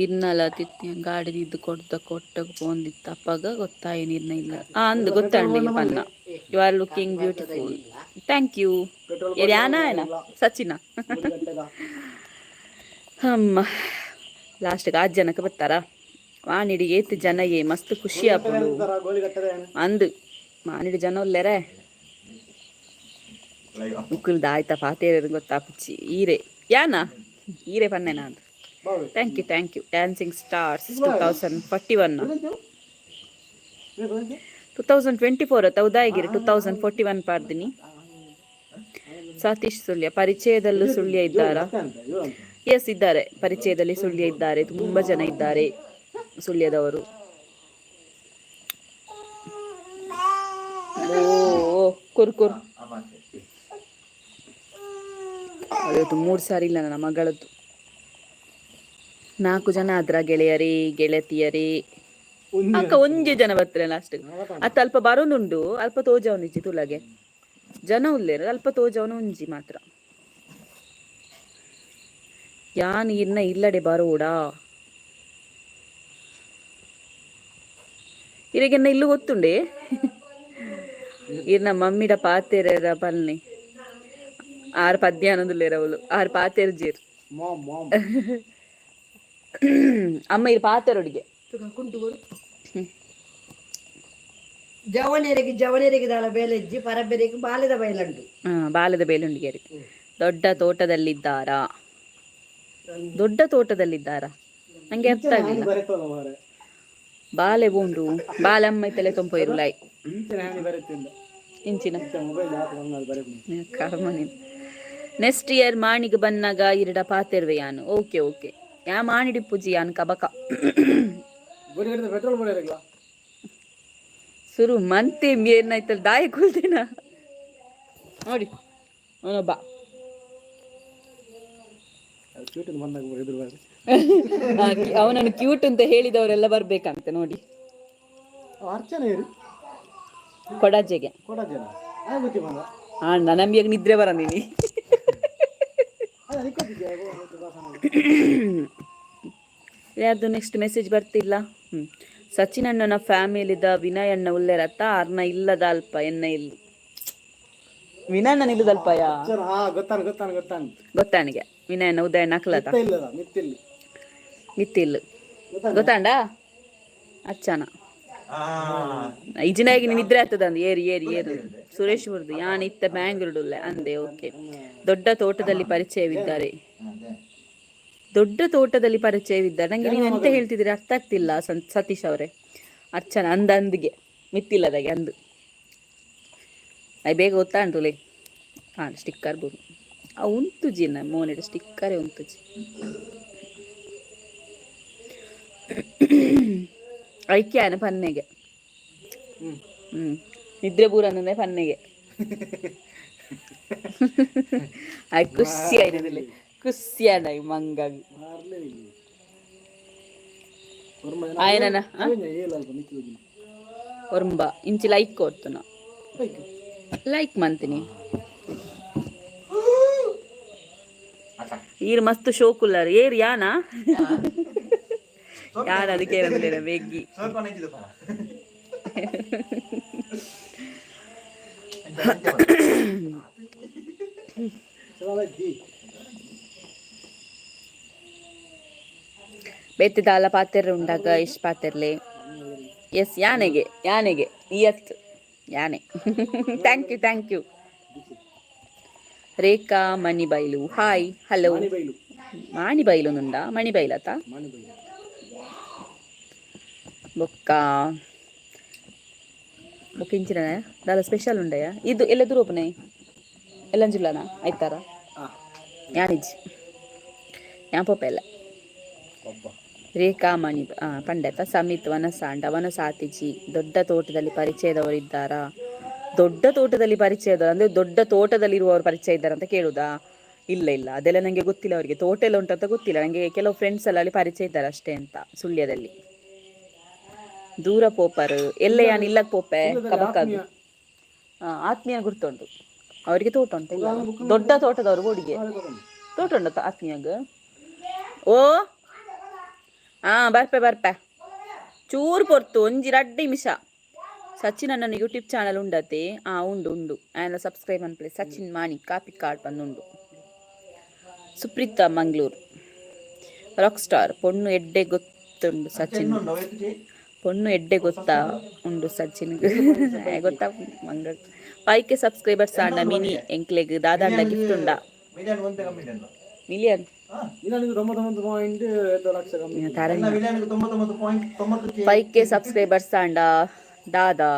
ಇನ್ನಲ್ಲ ತಿತ್ತಿ ಗಾಡಿದಿದ್ದು ಕೊಟ್ಟಗ ಪೋಂದಿತ್ತು ಅಪ್ಪಗ ಗೊತ್ತಾಯಿ ನಿರ್ನ ಇಲ್ಲ ಅಂದ್ ಗೊತ್ತಾಂಡಿ ಪನ್ನ you are looking beautiful thank you ಯಾನ ಸಚಿನ ಅಮ್ಮ ಲಾಸ್ಟ್ಗೆ 8 ಜನಕ್ಕೆ ಬರ್ತಾರ ಮಾನಿಡಿ 8 ಜನಗೆ ಮಸ್ತ್ ಖುಷಿ ಆಪುಂಡು ಅಂದ್ ಮಾನಿಡಿ ಜನ ಒಲ್ಲೆರೆ ಉಕ್ಕಲ್ದ ಆಯ್ತಾ ಪಾತೇರ ಗೊತ್ತಾಪುಚ್ಚಿ ಈರೆ ಯಾನ ಈರೆ ಪನ್ನೆನ ಅಂತ ಥ್ಯಾಂಕ್ ಯು ಡ್ಯಾನ್ಸಿಂಗ್ ಸ್ಟಾರ್ಸ್ 2024 ತೌದಾಯಿಗಿರಿ 2041 ಪಾರ್ದಿನಿ ಸತೀಶ್ ಸುಳ್ಯ ಪರಿಚಯದಲ್ಲೂ ಸುಳ್ಯ ಇದ್ದಾರಾ ಎಸ್ ಇದ್ದಾರೆ ಪರಿಚಯದಲ್ಲಿ ಸುಳ್ಯ ಇದ್ದಾರೆ ತುಂಬಾ ಜನ ಇದ್ದಾರೆ ಸುಳ್ಯದವರು ಕುರ್ಕುರ್ ಇವತ್ತು 3 ಸಾರಿ ಇಲ್ಲ ನನ್ನ ಮಗಳದ್ದು 4 ಜನ ಆದ್ರ ಗೆಳತಿಯರೇ ಅಕ್ಕ ಒಂದೇ ಜನ ಬರ್ತಾರೆ ಲಾಸ್ಟ್ ಅತ್ತ ಅಲ್ಪ ಬರೋದುಂಡು ಅಲ್ಪ ತೋಜವನಿಜ್ಜಿ ತುಲಗೆ ಜನ ಉಲ್ಲೇರು ಅಲ್ಪ ತೋಜವನು ಉಂಜಿ ಮಾತ್ರ ಯಾನ್ ಇನ್ನ ಇಲ್ಲಡೆ ಬರೋಡಾ ಇರಗೆನ್ನ ಇಲ್ಲು ಗೊತ್ತುಂಡೆ ಇರ್ನ ಮಮ್ಮಿಡ ಪಾತೆರ ಪಲ್ನಿ 6 ಪದ್ಯ ಅನ್ನೋದುಲ್ಲೇರವಳು 6 ಪಾತೆರ್ ಜೀರ್ ಅಮ್ಮ ಇದು ಪಾತೆರೊಡಿಗೆ ಜವನೇರಿಗೆ ದಾಳ ಬೇಲೆಜ್ಜಿ ಪರಬೆರೆಗೆ ಬಾಲ್ಯದ ಬಯಲುಂಡು ಬಾಲ್ಯದ ಬೇಲುಂಡಿಗೆ ದೊಡ್ಡ ತೋಟದಲ್ಲಿದ್ದಾರಾ ನಂಗೆ ಅರ್ಥ ಆಗಿಲ್ಲ ಬಾಲೆ ಬೋಂಡು ಬಾಲೆ ಅಮ್ಮ ತಲೆ ತೊಂಪೊಯ್ರು ಲೈ ಇಂಚಿನ ನೆಕ್ಸ್ಟ್ ಇಯರ್ ಮಾಣಿಗೆ ಬನ್ನಾಗ ಇರಡ ಪಾತೆರ್ವೆ ಯಾನು ಓಕೆ ಯಾ ಮಾಣಿಡಿ ಪೂಜಿ ಯಾನ್ ಕಬಕ ಸುರು ಮಂತೆ ಏನಾಯ್ತಲ್ಲ ದಾಯ ಕೂಲ್ತೇನ ನೋಡಿ ಅವನೊಬ್ಬ ಅವನನ್ನು ಕ್ಯೂಟ್ ಅಂತ ಹೇಳಿದವರೆಲ್ಲ ಬರ್ಬೇಕಂತೆ ನೋಡಿ ಕೊಡಾಜೆಗೆ ನಮ್ಗೆ ನಿದ್ರೆ ಬರಂದಿನಿ ಯಾರ್ದು ನೆಕ್ಸ್ಟ್ ಮೆಸೇಜ್ ಬರ್ತಿಲ್ಲ. ಸಚಿನ್ ಅಣ್ಣನ ಫ್ಯಾಮಿಲಿದ ವಿನಯ್ ಅಣ್ಣ ಉಲ್ಲೆರತ್ತ ಅರ್ನ ಇಲ್ಲದ ಅಲ್ಪ ಎನ್ನ ಇಲ್ಲ ವಿನಯ್ ಅಣ್ಣ ಇಲ್ಲದಲ್ಪಯ ಗೊತ್ತಾನಿಗೆ ವಿನಯ್ ಅಣ್ಣ ಉದಯ ನಕ್ಲತ ಮಿತ್ತಿಲ್ಲ ಗೊತ್ತಾಂಡ ಅಚ್ಚನ ಇಜಿನಾಗಿ ನಿದ್ರೆ ಆಗ್ತದ ಅಂದ ಏರಿ ಏರಿ ಏರು ಸುರೇಶ್ ಬರ್ದು ಯಾನ್ ಇತ್ತ ಬ್ಯಾಂಗ್ಳೂರುಲ್ಲ ಅಂದೆ. ಓಕೆ. ದೊಡ್ಡ ತೋಟದಲ್ಲಿ ಪರಿಚಯವಿದ್ದಾರೆ. ದೊಡ್ಡ ತೋಟದಲ್ಲಿ ಪರಿಚಯವಿದ್ದಾರೆ. ನಂಗೆ ನೀವು ಎಂತ ಹೇಳ್ತಿದ್ದೀರಿ ಅರ್ಥ ಆಗ್ತಿಲ್ಲ ಸತೀಶ್ ಅವರೇ. ಅರ್ಚನ ಅಂದಿಗೆ ಮಿತ್ತಿಲ್ಲದಾಗೆ ಅಂದು ಬೇಗ ಗೊತ್ತಾಂಟುಲೆ. ಹಾಂ ಸ್ಟಿಕ್ಕರ್ ಬೋದು ಉಂಟು ಜಿನ ಮೋನೆಡ್ ಸ್ಟಿಕ್ಕರೇ ಉಂಟು ಜಿ ಐಕ್ಯಾನ ಪನ್ನೆಗೆ ನಿದ್ರೆ ಬೂರನ್ನೇ ಪನ್ನೆಗೆ ಖುಷಿ ಆಯ್ತದಿಲ್ಲ ಖುಷಿಯಾನ ಮಂಗ ಆಯ್ನ ಒರ್ಂಬ ಇಂಚಿ ಲೈಕ್ ಕೊಡ್ತನ ಲೈಕ್ ಮಂತೀನಿ ಈರ್ ಮಸ್ತ್ ಶೋಕುಲ್ಲರ್ ಏರ್ ಯಾನಾ ಯಾರು ಅದಕ್ಕೆ ಇರೋದಿಲ್ಲ ಬೆಗ್ಗಿ ಬೆತ್ತಿದಾಲ ಪಾತೆರ್ರೆ ಉಂಡಾಗ ಇಷ್ಟು ಪಾತೆರ್ಲೆ ಎಸ್ ಯಾನೆಗೆ ಯಾನೆಗೆ ಇಯತ್ ಯಾನೆ thank you Rekha Manibail hi hello Manibail నుండా మణిబైలత బొక్క బొక్కించిన దాని స్పెషల్ ఉండయా ఇది ఎల్లెదురు ఓపెనాయి ఎల్లంజులానా అయితారా యానిజ్ ಯಾಂಪೊಪ್ಪೆಲ್ಲ ರೇಖಾ ಮಣಿ ಪಂಡತ ಸಮಿತ್ ವನಸಾಂಡ ವನಸಾತಿಜಿ ದೊಡ್ಡ ತೋಟದಲ್ಲಿ ಪರಿಚಯದವರಿದ್ದಾರಾ? ದೊಡ್ಡ ತೋಟದಲ್ಲಿ ಪರಿಚಯದವರು ಅಂದ್ರೆ ದೊಡ್ಡ ತೋಟದಲ್ಲಿರುವವರು ಪರಿಚಯ ಇದ್ದಾರೆ ಅಂತ ಕೇಳುದಾ? ಇಲ್ಲ ಅದೆಲ್ಲ ನಂಗೆ ಗೊತ್ತಿಲ್ಲ. ಅವರಿಗೆ ತೋಟ ಎಲ್ಲ ಉಂಟಂತ ಗೊತ್ತಿಲ್ಲ ನಂಗೆ. ಕೆಲವು ಫ್ರೆಂಡ್ಸ್ ಎಲ್ಲ ಅಲ್ಲಿ ಪರಿಚಯ ಇದ್ದಾರೆ ಅಷ್ಟೇ ಅಂತ. ಸುಳ್ಯದಲ್ಲಿ ದೂರ ಪೋಪರ್ ಎಲ್ಲ ಯಾನ್ ಇಲ್ಲಕ್ ಪೋಪೆ ಕಬಕ್ಕಾಗಿ ಆತ್ಮೀಯ ಗುರ್ತುಂಟು ಅವರಿಗೆ ತೋಟ ಉಂಟ ಇಲ್ಲ ದೊಡ್ಡ ತೋಟದವರು ಬೋಡಿಗೆ ತೋಟ ಉಂಟ ಆತ್ಮೀಯಾಗ. ಓ ಬರ್ಪೆ ಚೂರು ಪೊರ್ತು ಒಂಜಿ 2 ನಿಮಿಷ. ಸಚಿನ್ ಅಣ್ಣನ ಯೂಟ್ಯೂಬ್ ಚಾನಲ್ ಉಂಡತೆ ಉಂಡು ಆಯನ ಸಬ್ಸ್ಕ್ರೈಬ್ ಅನ್ಪ್ಲೆ ಸಚಿನ್ ಮಾಣಿ ಕಾಪಿ ಕಾರ್ಡ್ ಬಂದುಂಡು. ಸುಪ್ರೀತಾ ಮಂಗ್ಳೂರು ರಾಕ್ ಸ್ಟಾರ್ ಪೊಣ್ಣು ಎಡ್ಡೆ ಗೊತ್ತುಂಡು ಸಚಿನ್ ಪೊಣ್ಣು ಎಡ್ಡೆ ಗೊತ್ತಾ ಉಂಡು ಸಚಿನ್ ಗೊತ್ತಾ ಮಂಗ 5K ಸಬ್ಸ್ಕ್ರೈಬರ್ಸ್ ಆಂಡ ಮಿನಿ ಎಂಕ್ಲೆಗ್ ದಾದಾಂಡ ಗಿಫ್ಟ್ ಉಂಡ ಮಿಲಿಯನ್ 5K ಸಬ್ಸ್ಕ್ರೈಬರ್ಸ್ ಆಂಡ ದಾದಾ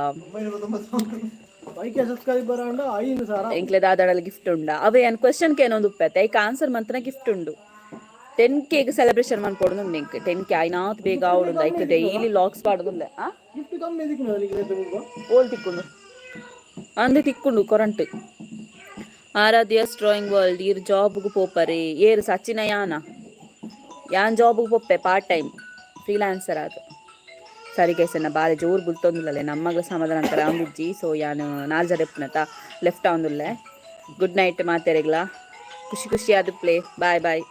ಎಂಕ್ಲೆ ದಾದಾಡಲ್ಲಿ ಗಿಫ್ಟ್ ಉಂಡ ಅವೇ ಏನು ಕ್ವಶನ್ಗೆ ಏನೊಂದು ಉಪ್ಪತ್ತೆ ಐಕ್ ಆನ್ಸರ್ ಮಂತನ ಗಿಫ್ಟ್ ಉಂಡು. 10K ಸೆಲೆಬ್ರೇಷನ್ ಮಾಡ್ಕೊಡು ನಿಂಕ್ 10K ಆಯ್ನಾತ್ ಬೇಗ ಆವಡುಂಡು ಐಕ್ ಡೈಲಿ ಲಾಗ್ಸ್ ಪಾಡುದಿಲ್ಲ ಓಲ್ ತಿಕ್ಕೊಂಡು ಅಂದು ತಿಕ್ಕೊಂಡು ಕೊರಂಟ್ ಆರಾಧ್ಯಸ್ ಡ್ರಾಯಿಂಗ್ ವರ್ಲ್ಡ್ ಈರ್ ಜಾಬ್ಗು ಪೋಪರೆ ಏರು ಸಚಿನ ಯಾನ್ ಜಾಬ್ಗು ಪೊಪ್ಪೆ ಪಾರ್ಟ್ ಟೈಮ್ ಫ್ರೀಲಾನ್ಸರ್ ಅದು ಸರಿ ಗೈಸನ್ನ ಬಾರಿ ಜೋರು ಬುಲ್ತೊಂದುಲ್ಲೇ ನಮ್ಮಗ ಸಮಾಧಾನ ಅಂತಾರೆ ಅಂದಿಜ್ಜಿ. ಸೊ ಯಾನು 4 ಜನ ಎಪ್ಪನತ ಲೆಫ್ಟ್ ಆಂದುಲ್ಲೆ. ಗುಡ್ ನೈಟ್ ಮಾತೆರೆಗ್ಲ ಖುಷಿ ಆದ ಪ್ಲೇ ಬಾಯ್